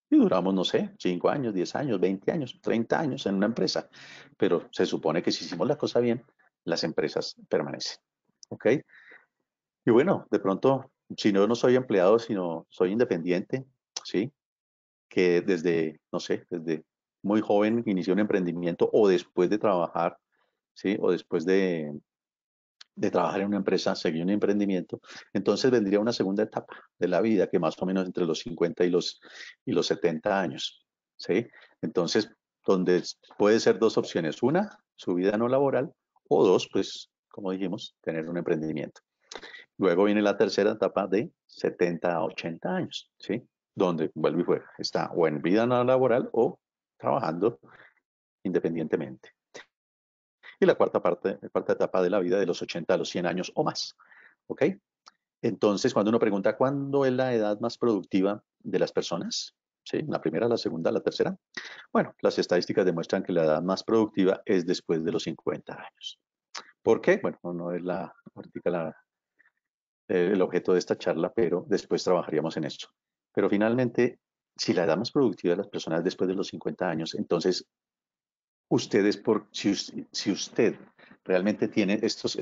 Y duramos, no sé, 5 años, 10 años, 20 años, 30 años en una empresa. Pero se supone que si hicimos la cosa bien, las empresas permanecen. ¿Ok? Y bueno, de pronto, si no, no soy empleado, sino soy independiente, ¿sí? Que desde, no sé, desde muy joven inicié un emprendimiento o después de trabajar, ¿sí? O después de trabajar en una empresa, seguí un emprendimiento, entonces vendría una segunda etapa de la vida, que más o menos entre los 50 y los 70 años, ¿sí? Entonces, donde puede ser dos opciones, una, su vida no laboral, o dos, pues, como dijimos, tener un emprendimiento. Luego viene la tercera etapa de 70 a 80 años, ¿sí? Donde vuelve y juega. Está o en vida no laboral o trabajando independientemente. Y la cuarta etapa de la vida de los 80 a los 100 años o más, ¿ok? Entonces, cuando uno pregunta cuándo es la edad más productiva de las personas, ¿sí? La primera, la segunda, la tercera. Bueno, las estadísticas demuestran que la edad más productiva es después de los 50 años. ¿Por qué? Bueno, no es el objeto de esta charla, pero después trabajaríamos en eso. Pero finalmente, si la edad más productiva de las personas es después de los 50 años, entonces si usted realmente tiene estas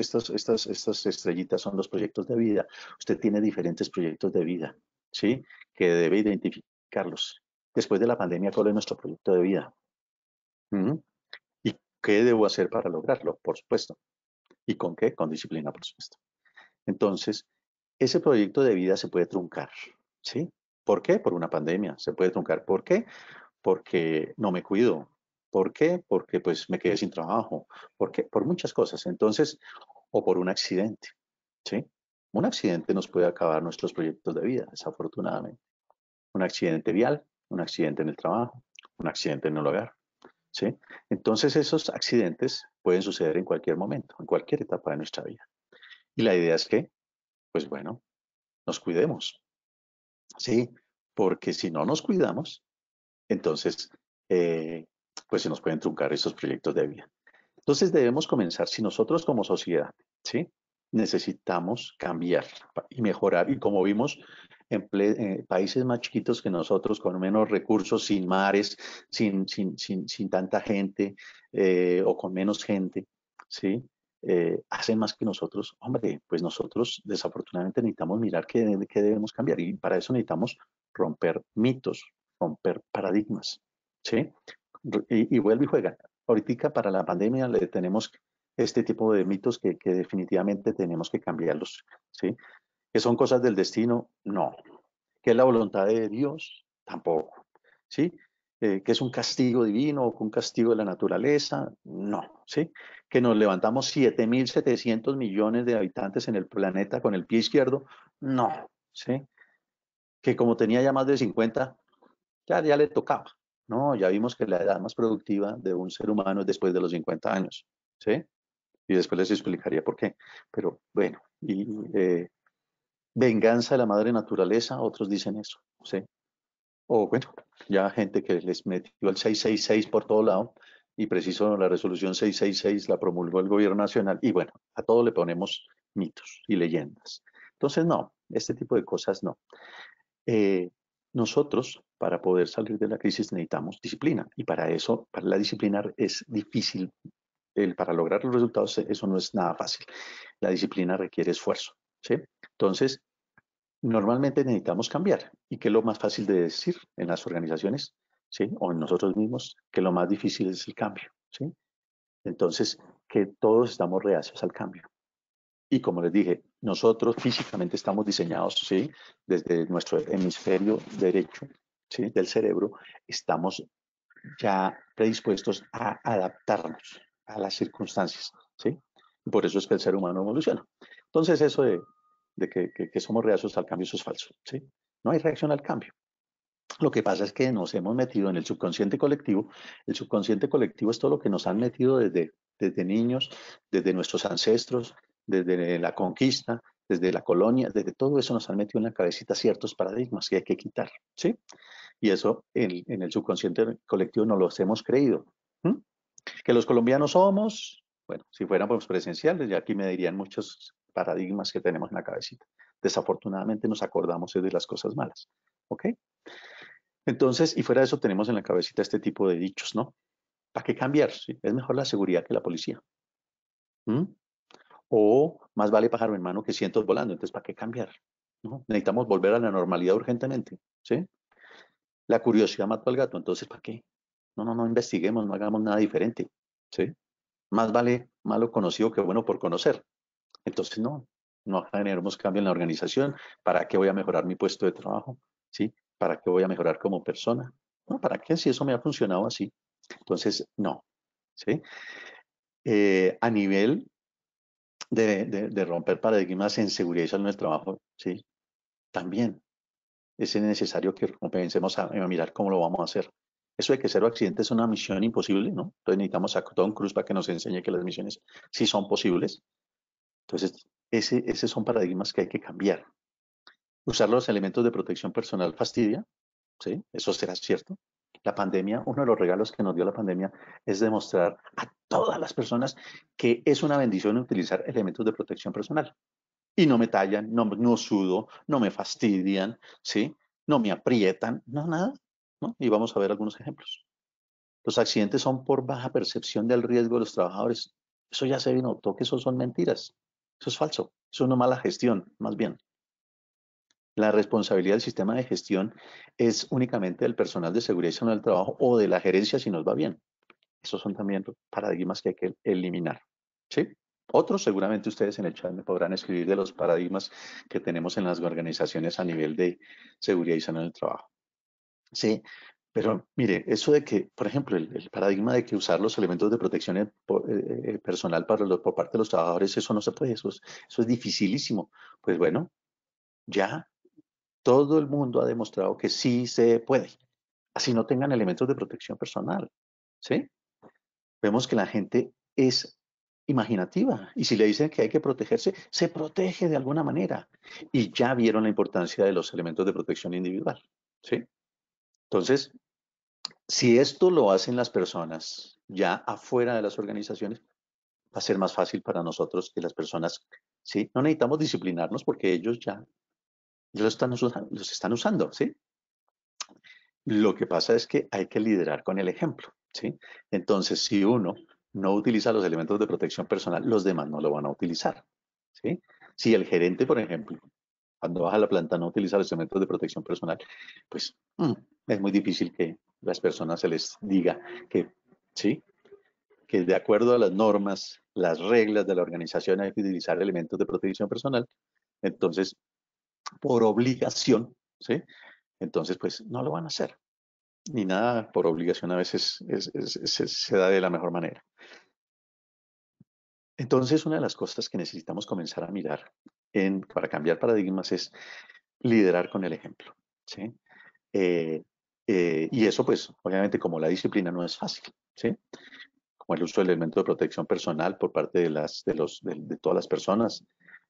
estrellitas son los proyectos de vida, usted tiene diferentes proyectos de vida, ¿sí? Que debe identificarlos. Después de la pandemia, ¿cuál es nuestro proyecto de vida? ¿Mm? ¿Y qué debo hacer para lograrlo? Por supuesto. ¿Y con qué? Con disciplina, por supuesto. Entonces, ese proyecto de vida se puede truncar, ¿sí? ¿Por qué? Por una pandemia. Se puede truncar. ¿Por qué? Porque no me cuido. ¿Por qué? Porque pues me quedé sin trabajo. ¿Por qué? Por muchas cosas. Entonces, o por un accidente, ¿sí? Un accidente nos puede acabar nuestros proyectos de vida, desafortunadamente. Un accidente vial, un accidente en el trabajo, un accidente en el hogar, ¿sí? Entonces, esos accidentes pueden suceder en cualquier momento, en cualquier etapa de nuestra vida. Y la idea es que, pues bueno, nos cuidemos, ¿sí? Porque si no nos cuidamos, entonces, eh, pues se nos pueden truncar esos proyectos de vida. Entonces debemos comenzar, si nosotros como sociedad, ¿sí? Necesitamos cambiar y mejorar, y como vimos en países más chiquitos que nosotros, con menos recursos, sin mares, sin tanta gente o con menos gente, ¿sí? Hacen más que nosotros. Hombre, pues nosotros desafortunadamente necesitamos mirar qué debemos cambiar y para eso necesitamos romper mitos, romper paradigmas, ¿sí? Y vuelve y juega. Ahorita para la pandemia le tenemos este tipo de mitos que definitivamente tenemos que cambiarlos, ¿sí? ¿Que son cosas del destino? No. ¿Que es la voluntad de Dios? Tampoco, ¿sí? ¿Que es un castigo divino o un castigo de la naturaleza? No, ¿sí? ¿Que nos levantamos 7.700 millones de habitantes en el planeta con el pie izquierdo? No, ¿sí? ¿Que como tenía ya más de 50, ya le tocaba? No, ya vimos que la edad más productiva de un ser humano es después de los 50 años, ¿sí? Y después les explicaría por qué. Pero bueno, y venganza de la madre naturaleza, otros dicen eso, ¿sí? O bueno, ya gente que les metió el 666 por todo lado y preciso la resolución 666 la promulgó el gobierno nacional y bueno, a todo le ponemos mitos y leyendas. Entonces, no, este tipo de cosas no. Eh, nosotros, para poder salir de la crisis, necesitamos disciplina y para eso, para la disciplina es difícil. Para lograr los resultados, eso no es nada fácil. La disciplina requiere esfuerzo, ¿sí? Entonces, normalmente necesitamos cambiar. ¿Y qué es lo más fácil de decir en las organizaciones, ¿sí? O en nosotros mismos? Que lo más difícil es el cambio, ¿sí? Entonces, que todos estamos reacios al cambio. Y como les dije, nosotros físicamente estamos diseñados, ¿sí? Desde nuestro hemisferio derecho, ¿sí? Del cerebro, estamos ya predispuestos a adaptarnos a las circunstancias, ¿sí? Y por eso es que el ser humano evoluciona. Entonces, eso de que somos reacios al cambio, eso es falso, ¿sí? No hay reacción al cambio. Lo que pasa es que nos hemos metido en el subconsciente colectivo. El subconsciente colectivo es todo lo que nos han metido desde niños, desde nuestros ancestros, desde la conquista, desde la colonia, desde todo eso nos han metido en la cabecita ciertos paradigmas que hay que quitar, ¿sí? Y eso en el subconsciente colectivo no los hemos creído. ¿Mm? Que los colombianos somos, bueno, si fuéramos presenciales, ya aquí me dirían muchos paradigmas que tenemos en la cabecita. Desafortunadamente nos acordamos de las cosas malas. ¿Ok? Entonces, y fuera de eso tenemos en la cabecita este tipo de dichos, ¿no? ¿Para qué cambiar? ¿Sí? Es mejor la seguridad que la policía. ¿Mm? O más vale pájaro en mano que cientos volando. Entonces, ¿para qué cambiar? ¿No? Necesitamos volver a la normalidad urgentemente. ¿Sí? La curiosidad mató al gato. Entonces, ¿para qué? No investiguemos, no hagamos nada diferente. ¿Sí? Más vale malo conocido que bueno por conocer. Entonces, no generemos cambio en la organización. ¿Para qué voy a mejorar mi puesto de trabajo? ¿Sí? ¿Para qué voy a mejorar como persona? No, ¿para qué si eso me ha funcionado así? Entonces, no. ¿Sí? A nivel de romper paradigmas en seguridad y salud en el trabajo, ¿sí? También es necesario que comencemos a mirar cómo lo vamos a hacer. Eso de que cero accidentes es una misión imposible, ¿no? Entonces necesitamos a Tom Cruise para que nos enseñe que las misiones sí son posibles. Entonces, esos son paradigmas que hay que cambiar. Usar los elementos de protección personal fastidia, ¿sí? Eso será cierto. La pandemia, uno de los regalos que nos dio la pandemia es demostrar a todas las personas que es una bendición utilizar elementos de protección personal. Y no me tallan, no sudo, no me fastidian, ¿sí? No me aprietan, no, nada, ¿no? Y vamos a ver algunos ejemplos. Los accidentes son por baja percepción del riesgo de los trabajadores. Eso ya se notó que eso son mentiras. Eso es falso. Eso es una mala gestión, más bien. La responsabilidad del sistema de gestión es únicamente del personal de seguridad y salud del trabajo o de la gerencia si nos va bien. Esos son también paradigmas que hay que eliminar. ¿Sí? Otros seguramente ustedes en el chat me podrán escribir de los paradigmas que tenemos en las organizaciones a nivel de seguridad y salud en el trabajo. Sí, pero mire, eso de que, por ejemplo, el paradigma de que usar los elementos de protección personal por parte de los trabajadores, eso no se puede, eso es dificilísimo. Pues bueno, ya todo el mundo ha demostrado que sí se puede, así no tengan elementos de protección personal. ¿Sí? Vemos que la gente es imaginativa y si le dicen que hay que protegerse, se protege de alguna manera. Y ya vieron la importancia de los elementos de protección individual. ¿Sí? Entonces, si esto lo hacen las personas ya afuera de las organizaciones, va a ser más fácil para nosotros que las personas, ¿sí? No necesitamos disciplinarnos porque ellos ya los están usando, ¿sí? Lo que pasa es que hay que liderar con el ejemplo, ¿sí? Entonces, si uno no utiliza los elementos de protección personal, los demás no lo van a utilizar, ¿sí? Si el gerente, por ejemplo, cuando baja a la planta no utiliza los elementos de protección personal, pues es muy difícil que las personas se les diga que, ¿sí? Que de acuerdo a las normas, las reglas de la organización hay que utilizar elementos de protección personal. Entonces, por obligación, ¿sí? Entonces, pues no lo van a hacer. Ni nada por obligación a veces se da de la mejor manera. Entonces, una de las cosas que necesitamos comenzar a mirar para cambiar paradigmas es liderar con el ejemplo, ¿sí? Eh, y eso, pues, obviamente, como la disciplina no es fácil, ¿sí? Como el uso del elemento de protección personal por parte de todas las personas,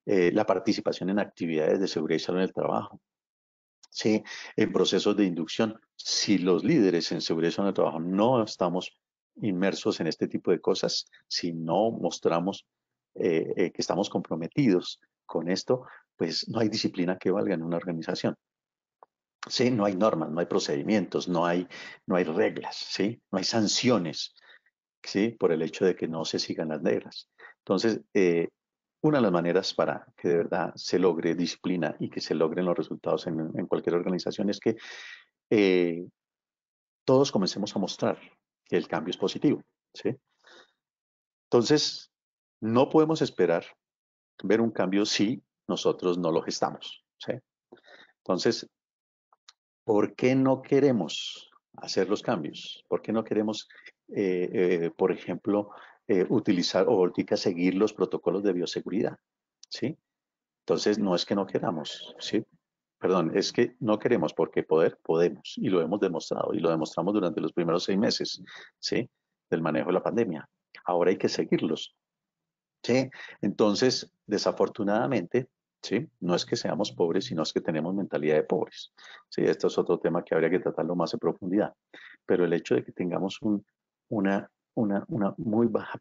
la participación en actividades de seguridad y salud en el trabajo, ¿sí? En procesos de inducción. Si los líderes en seguridad y salud en el trabajo no estamos inmersos en este tipo de cosas, si no mostramos que estamos comprometidos con esto, pues no hay disciplina que valga en una organización. Sí, no hay normas, no hay procedimientos, no hay reglas, ¿sí? No hay sanciones, ¿sí? Por el hecho de que no se sigan las reglas. Entonces, una de las maneras para que de verdad se logre disciplina y que se logren los resultados en cualquier organización es que eh, todos comencemos a mostrar que el cambio es positivo, ¿sí? Entonces, no podemos esperar ver un cambio si nosotros no lo gestamos, ¿sí? Entonces, ¿por qué no queremos hacer los cambios? ¿Por qué no queremos, por ejemplo, utilizar o seguir los protocolos de bioseguridad? ¿Sí? Entonces, no es que no queramos, ¿sí? Perdón, es que no queremos porque poder podemos y lo hemos demostrado y lo demostramos durante los primeros 6 meses, ¿sí? Del manejo de la pandemia. Ahora hay que seguirlos, ¿sí? Entonces, desafortunadamente, ¿sí? No es que seamos pobres, sino es que tenemos mentalidad de pobres, ¿sí? Esto es otro tema que habría que tratarlo más en profundidad. Pero el hecho de que tengamos una muy baja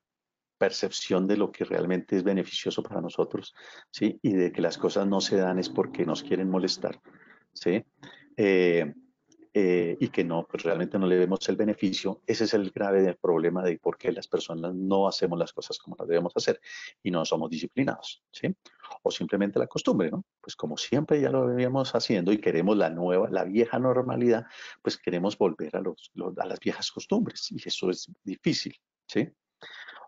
percepción de lo que realmente es beneficioso para nosotros, ¿sí? Y de que las cosas no se dan es porque nos quieren molestar, ¿sí? Eh, y que no, pues realmente no le vemos el beneficio, ese es el grave problema de por qué las personas no hacemos las cosas como las debemos hacer y no somos disciplinados, ¿sí? O simplemente la costumbre, ¿no? Pues como siempre ya lo veníamos haciendo y queremos la vieja normalidad, pues queremos volver a las viejas costumbres y eso es difícil, ¿sí?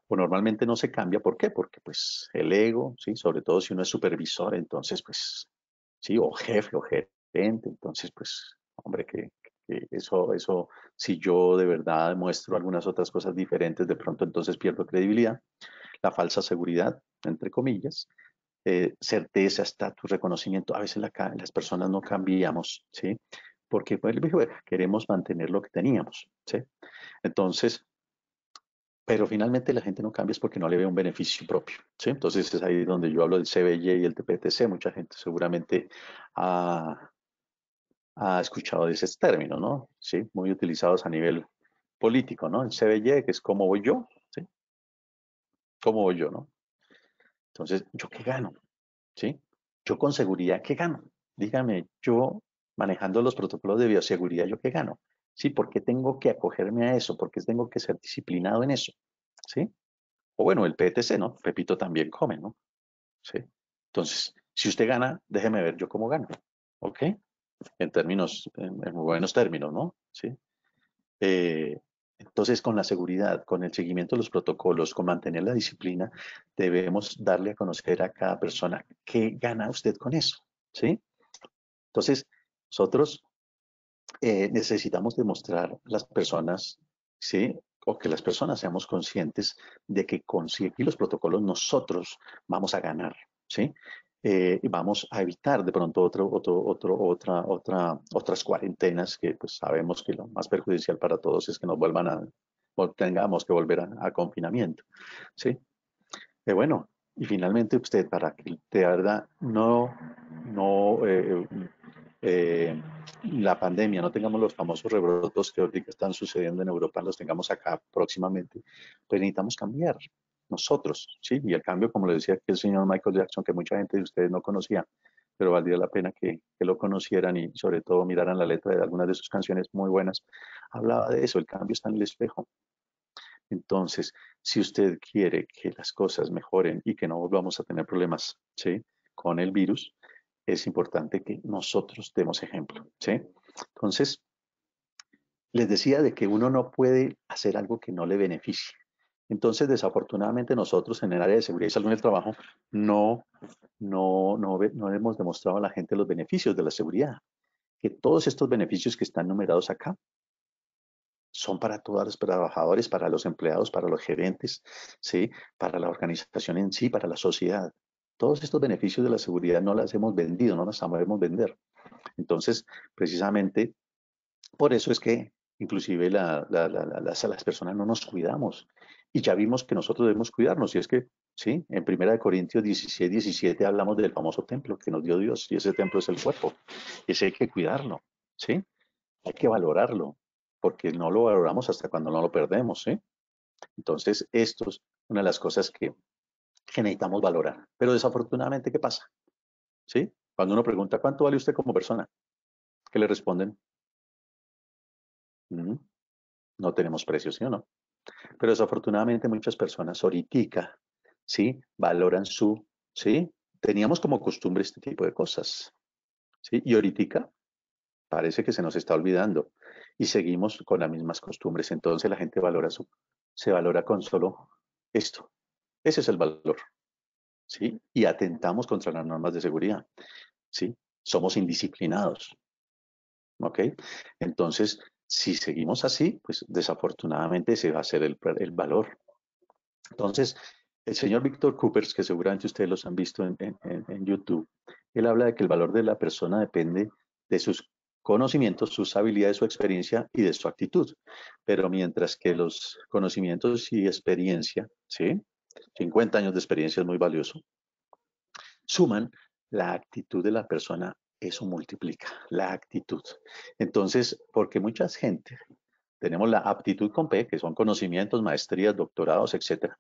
O normalmente no se cambia, ¿por qué? Porque pues el ego, ¿sí? Sobre todo si uno es supervisor, entonces pues, sí, o jefe o gerente, entonces pues, hombre, que eso, si yo de verdad muestro algunas otras cosas diferentes, de pronto entonces pierdo credibilidad. La falsa seguridad, entre comillas, certeza, estatus, reconocimiento. A veces las personas no cambiamos, ¿sí? Porque pues, queremos mantener lo que teníamos, ¿sí? Entonces, pero finalmente la gente no cambia es porque no le ve un beneficio propio, ¿sí? Entonces es ahí donde yo hablo del CBY y el TPTC. Mucha gente seguramente ha, ha escuchado de esos términos, ¿no? Sí, muy utilizados a nivel político, ¿no? El CBY, que es cómo voy yo, ¿sí? ¿Cómo voy yo, no? Entonces, ¿yo qué gano? ¿Sí? Yo con seguridad, ¿qué gano? Dígame, yo manejando los protocolos de bioseguridad, ¿yo qué gano? Sí, ¿por qué tengo que acogerme a eso? ¿Por qué tengo que ser disciplinado en eso? ¿Sí? O bueno, el PTC, ¿no? Pepito también come, ¿no? ¿Sí? Entonces, si usted gana, déjeme ver yo cómo gano. ¿Ok? En términos, en buenos términos, ¿no? ¿Sí? Eh, entonces, con la seguridad, con el seguimiento de los protocolos, con mantener la disciplina, debemos darle a conocer a cada persona qué gana usted con eso, ¿sí? Entonces, nosotros necesitamos demostrar a las personas, ¿sí? O que las personas seamos conscientes de que con seguir los protocolos nosotros vamos a ganar, ¿sí? Y vamos a evitar de pronto otras cuarentenas que pues sabemos que lo más perjudicial para todos es que nos vuelvan o tengamos que volver a confinamiento, ¿sí? Bueno, y finalmente usted, para que de verdad no la pandemia, no tengamos los famosos rebrotos que ahorita están sucediendo en Europa, los tengamos acá próximamente, pues necesitamos cambiar nosotros, ¿sí? Y el cambio, como le decía que el señor Michael Jackson, que mucha gente de ustedes no conocía, pero valdría la pena que lo conocieran y sobre todo miraran la letra de algunas de sus canciones muy buenas, hablaba de eso, el cambio está en el espejo. Entonces, si usted quiere que las cosas mejoren y que no volvamos a tener problemas, ¿sí? Con el virus, es importante que nosotros demos ejemplo, ¿sí? Entonces, les decía de que uno no puede hacer algo que no le beneficie. Entonces, desafortunadamente nosotros en el área de seguridad y salud en el trabajo no hemos demostrado a la gente los beneficios de la seguridad, que todos estos beneficios que están numerados acá son para todos los trabajadores, para los empleados, para los gerentes, ¿sí? Para la organización en sí, para la sociedad. Todos estos beneficios de la seguridad no las hemos vendido, no las sabemos vender. Entonces, precisamente, por eso es que inclusive las personas no nos cuidamos. Y ya vimos que nosotros debemos cuidarnos. Y es que, sí, en 1 Corintios 16, 17 hablamos del famoso templo que nos dio Dios. Y ese templo es el cuerpo. Y ese hay que cuidarlo, ¿sí? Hay que valorarlo, porque no lo valoramos hasta cuando no lo perdemos, ¿sí? Entonces, esto es una de las cosas que necesitamos valorar. Pero desafortunadamente, ¿qué pasa? ¿Sí? Cuando uno pregunta, ¿cuánto vale usted como persona? ¿Qué le responden? "Mm, no tenemos precios, ¿sí o no?" Pero desafortunadamente muchas personas ahorita, ¿sí? Valoran ¿sí? Teníamos como costumbre este tipo de cosas, ¿sí? Y ahorita parece que se nos está olvidando y seguimos con las mismas costumbres. Entonces la gente se valora con solo esto. Ese es el valor, ¿sí? Y atentamos contra las normas de seguridad, ¿sí? Somos indisciplinados, ¿ok? Entonces, si seguimos así, pues desafortunadamente se va a hacer el valor. Entonces, el señor Víctor Coopers, que seguramente ustedes los han visto en YouTube, él habla de que el valor de la persona depende de sus conocimientos, sus habilidades, su experiencia y de su actitud. Pero mientras que los conocimientos y experiencia, ¿sí? 50 años de experiencia es muy valioso, suman, la actitud de la persona, eso multiplica, la actitud. Entonces, porque mucha gente tenemos la aptitud con P, que son conocimientos, maestrías, doctorados, etcétera,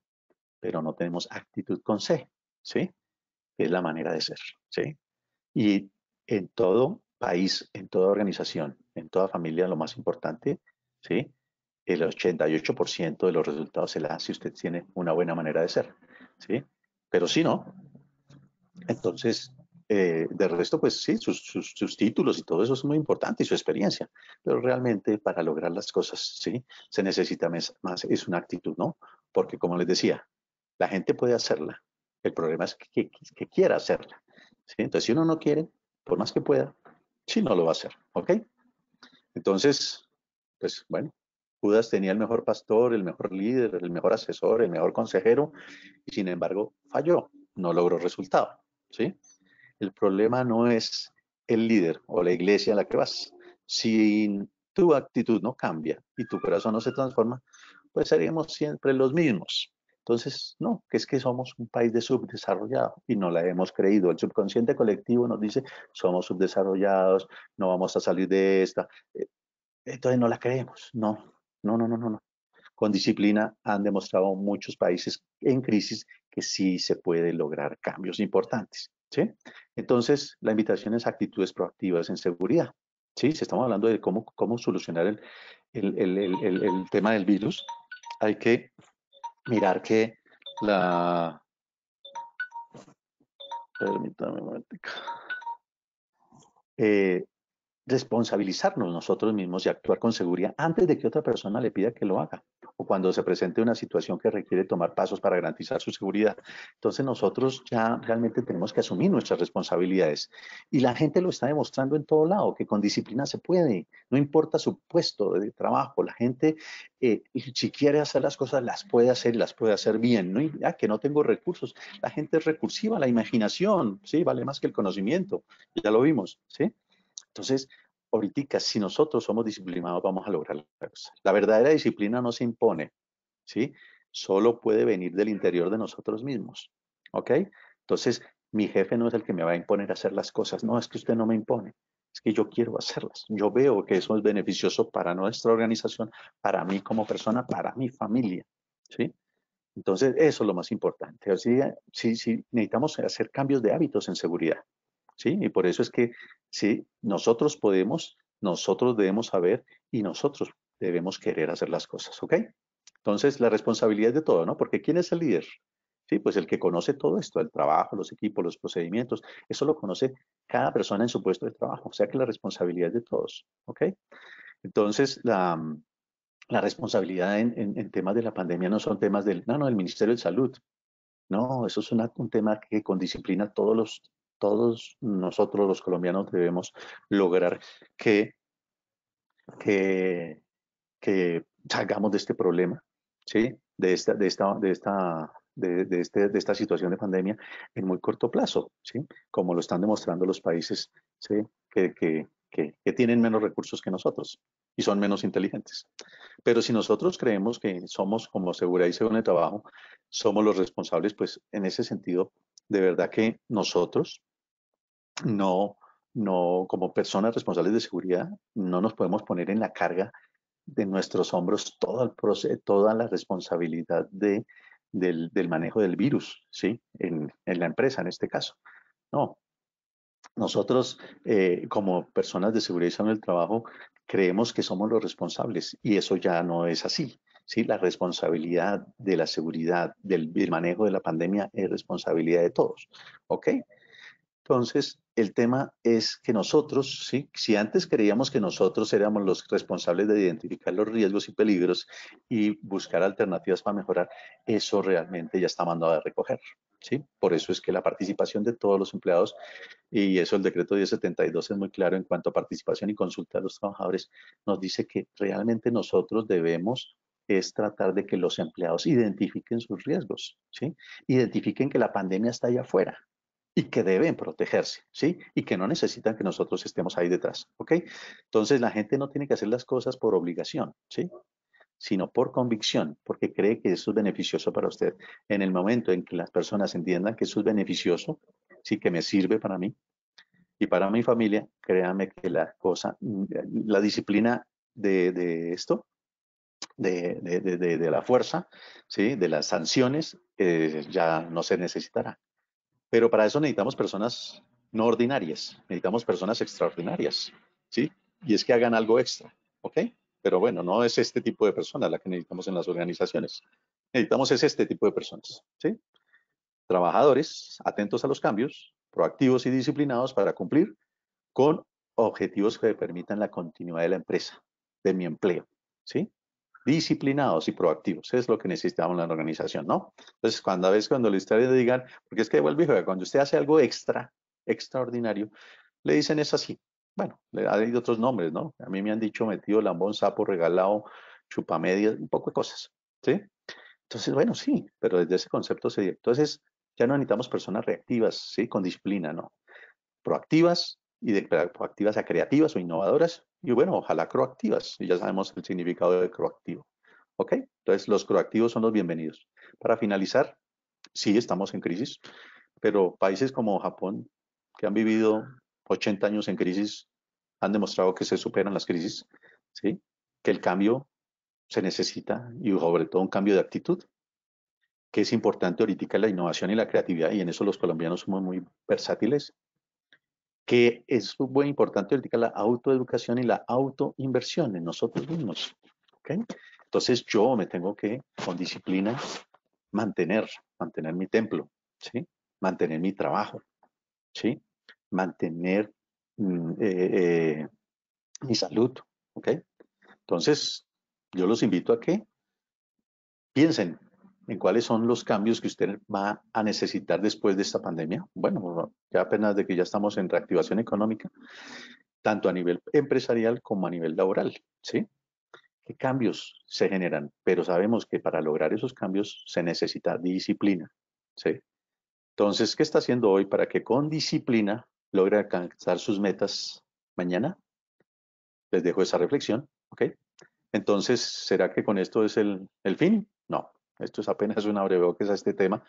pero no tenemos actitud con C, ¿sí? Que es la manera de ser, ¿sí? Y en todo país, en toda organización, en toda familia, lo más importante, ¿sí? El 88% de los resultados se da si usted tiene una buena manera de ser, ¿sí? Pero si no, entonces, de resto, pues sí, sus títulos y todo eso es muy importante y su experiencia, pero realmente para lograr las cosas, sí, se necesita más es una actitud, ¿no? Porque como les decía, la gente puede hacerla, el problema es que quiera hacerla, ¿sí? Entonces, si uno no quiere, por más que pueda, sí no lo va a hacer, ¿ok? Entonces, pues bueno, Judas tenía el mejor pastor, el mejor líder, el mejor asesor, el mejor consejero, y sin embargo falló, no logró resultado, ¿sí? El problema no es el líder o la iglesia a la que vas. Si tu actitud no cambia y tu corazón no se transforma, pues seríamos siempre los mismos. Entonces, no, que es que somos un país de subdesarrollado y no la hemos creído. El subconsciente colectivo nos dice, somos subdesarrollados, no vamos a salir de esta. Entonces no la creemos. No, no, no, no, no, no. Con disciplina han demostrado muchos países en crisis que sí se puede lograr cambios importantes, ¿sí? Entonces, la invitación es actitudes proactivas en seguridad, ¿sí? Si estamos hablando de cómo solucionar el tema del virus, hay que mirar que la... Permítame un momento. Eh, responsabilizarnos nosotros mismos y actuar con seguridad antes de que otra persona le pida que lo haga o cuando se presente una situación que requiere tomar pasos para garantizar su seguridad. Entonces nosotros ya realmente tenemos que asumir nuestras responsabilidades y la gente lo está demostrando en todo lado, que con disciplina se puede, no importa su puesto de trabajo, la gente si quiere hacer las cosas las puede hacer y las puede hacer bien, ¿no? Que no tengo recursos, la gente es recursiva, la imaginación, sí, vale más que el conocimiento, ya lo vimos, ¿sí? Entonces, ahorita, si nosotros somos disciplinados, vamos a lograr la cosa. La verdadera disciplina no se impone, ¿sí? Solo puede venir del interior de nosotros mismos, ¿ok? Entonces, mi jefe no es el que me va a imponer a hacer las cosas. No, es que usted no me impone. Es que yo quiero hacerlas. Yo veo que eso es beneficioso para nuestra organización, para mí como persona, para mi familia, ¿sí? Entonces, eso es lo más importante. O sea, sí, necesitamos hacer cambios de hábitos en seguridad. ¿Sí? Y por eso es que sí, nosotros podemos, nosotros debemos saber y nosotros debemos querer hacer las cosas, ¿ok? Entonces, la responsabilidad es de todo, ¿no? Porque ¿quién es el líder? Sí, pues el que conoce todo esto, el trabajo, los equipos, los procedimientos, eso lo conoce cada persona en su puesto de trabajo, o sea que la responsabilidad es de todos, ¿ok? Entonces, la responsabilidad en temas de la pandemia no son temas del Ministerio de Salud, no, eso es un tema que con disciplina todos nosotros los colombianos debemos lograr que, que, que salgamos de este problema, ¿sí? De esta situación de pandemia en muy corto plazo, ¿sí? Como lo están demostrando los países, ¿sí? Que tienen menos recursos que nosotros y son menos inteligentes. Pero si nosotros creemos que somos, como seguridad y seguridad de trabajo, somos los responsables, pues en ese sentido, de verdad que nosotros no, no, como personas responsables de seguridad, no nos podemos poner en la carga de nuestros hombros todo el proceso, toda la responsabilidad del manejo del virus, ¿sí? En la empresa, en este caso. No, nosotros, como personas de seguridad y salud en el trabajo, creemos que somos los responsables y eso ya no es así. ¿Sí? La responsabilidad de la seguridad, del manejo de la pandemia es responsabilidad de todos. ¿Ok? Entonces, el tema es que nosotros, ¿sí? Si antes creíamos que nosotros éramos los responsables de identificar los riesgos y peligros y buscar alternativas para mejorar, eso realmente ya está mandado a recoger, ¿sí? Por eso es que la participación de todos los empleados, y eso el decreto 1072 es muy claro en cuanto a participación y consulta de los trabajadores, nos dice que realmente nosotros debemos es tratar de que los empleados identifiquen sus riesgos, ¿sí? Identifiquen que la pandemia está allá afuera y que deben protegerse, ¿sí? Y que no necesitan que nosotros estemos ahí detrás, ¿ok? Entonces la gente no tiene que hacer las cosas por obligación, ¿sí? Sino por convicción, porque cree que eso es beneficioso para usted. En el momento en que las personas entiendan que eso es beneficioso, sí que me sirve para mí y para mi familia, créanme que la disciplina de esto, de la fuerza, ¿sí? De las sanciones, ya no se necesitará. Pero para eso necesitamos personas no ordinarias, necesitamos personas extraordinarias, ¿sí? Y es que hagan algo extra, ¿ok? Pero bueno, no es este tipo de personas la que necesitamos en las organizaciones. Necesitamos es este tipo de personas, ¿sí? Trabajadores atentos a los cambios, proactivos y disciplinados para cumplir con objetivos que permitan la continuidad de la empresa, de mi empleo, ¿sí? Disciplinados y proactivos, es lo que necesitamos en la organización, ¿no? Entonces, cuando le digan, porque es que vuelve y juega, cuando usted hace algo extraordinario, le dicen es así. Bueno, hay otros nombres, ¿no? A mí me han dicho metido lambón, sapo, regalado, chupamedias, un poco de cosas, ¿sí? Entonces, bueno, sí, pero desde ese concepto se dio. Entonces, ya no necesitamos personas reactivas, ¿sí? Con disciplina, ¿no? Proactivas y de proactivas a creativas o innovadoras y bueno, ojalá proactivas, y ya sabemos el significado de proactivo. ¿Ok? Entonces, los proactivos son los bienvenidos. Para finalizar, sí, estamos en crisis, pero países como Japón, que han vivido 80 años en crisis, han demostrado que se superan las crisis, ¿sí? Que el cambio se necesita y sobre todo un cambio de actitud, que es importante ahorita la innovación y la creatividad, y en eso los colombianos somos muy versátiles, que es muy importante ahorita la autoeducación y la autoinversión en nosotros mismos. ¿Okay? Entonces yo me tengo que, con disciplina, mantener mi templo, ¿sí? Mantener mi trabajo, ¿sí? Mantener mi salud, ¿ok? Entonces, yo los invito a que piensen en cuáles son los cambios que usted va a necesitar después de esta pandemia. Bueno, ya apenas de que ya estamos en reactivación económica, tanto a nivel empresarial como a nivel laboral, ¿sí? ¿Qué cambios se generan? Pero sabemos que para lograr esos cambios se necesita disciplina, ¿sí? Entonces, ¿qué está haciendo hoy para que con disciplina logre alcanzar sus metas mañana? Les dejo esa reflexión, ¿ok? Entonces, ¿será que con esto es el fin? No, esto es apenas una abrebocas a este tema,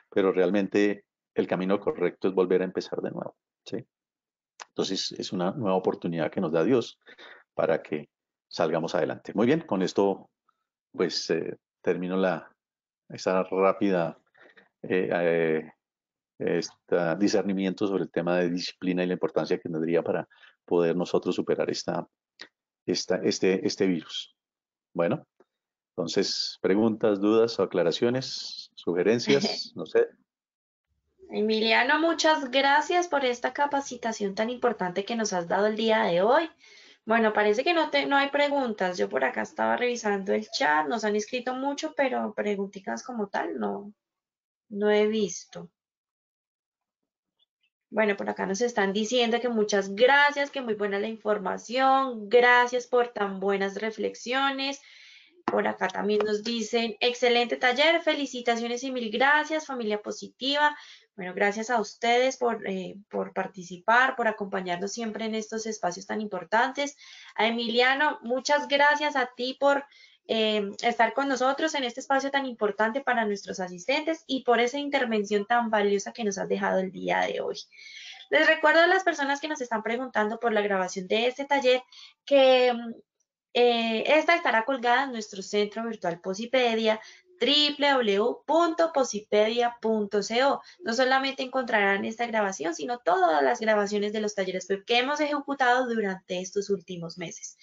pero realmente el camino correcto es volver a empezar de nuevo, ¿sí? Entonces, es una nueva oportunidad que nos da Dios para que salgamos adelante. Muy bien, con esto pues termino esa rápida eh, discernimiento sobre el tema de disciplina y la importancia que tendría para poder nosotros superar este virus. Bueno, entonces, preguntas, dudas o aclaraciones, sugerencias, no sé. Emiliano, muchas gracias por esta capacitación tan importante que nos has dado el día de hoy. Bueno, parece que no hay preguntas. Yo por acá estaba revisando el chat, nos han escrito mucho, pero preguntitas como tal no he visto. Bueno, por acá nos están diciendo que muchas gracias, que muy buena la información, gracias por tan buenas reflexiones. Por acá también nos dicen, excelente taller, felicitaciones y mil gracias, familia positiva. Bueno, gracias a ustedes por participar, por acompañarnos siempre en estos espacios tan importantes. A Emiliano, muchas gracias a ti por estar con nosotros en este espacio tan importante para nuestros asistentes y por esa intervención tan valiosa que nos has dejado el día de hoy. Les recuerdo a las personas que nos están preguntando por la grabación de este taller que esta estará colgada en nuestro centro virtual Posipedia www.posipedia.co. No solamente encontrarán esta grabación, sino todas las grabaciones de los talleres que hemos ejecutado durante estos últimos meses.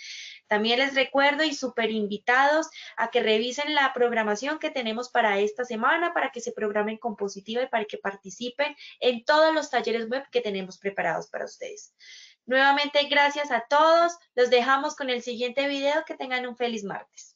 También les recuerdo y súper invitados a que revisen la programación que tenemos para esta semana, para que se programen con Positiva y para que participen en todos los talleres web que tenemos preparados para ustedes. Nuevamente, gracias a todos. Los dejamos con el siguiente video. Que tengan un feliz martes.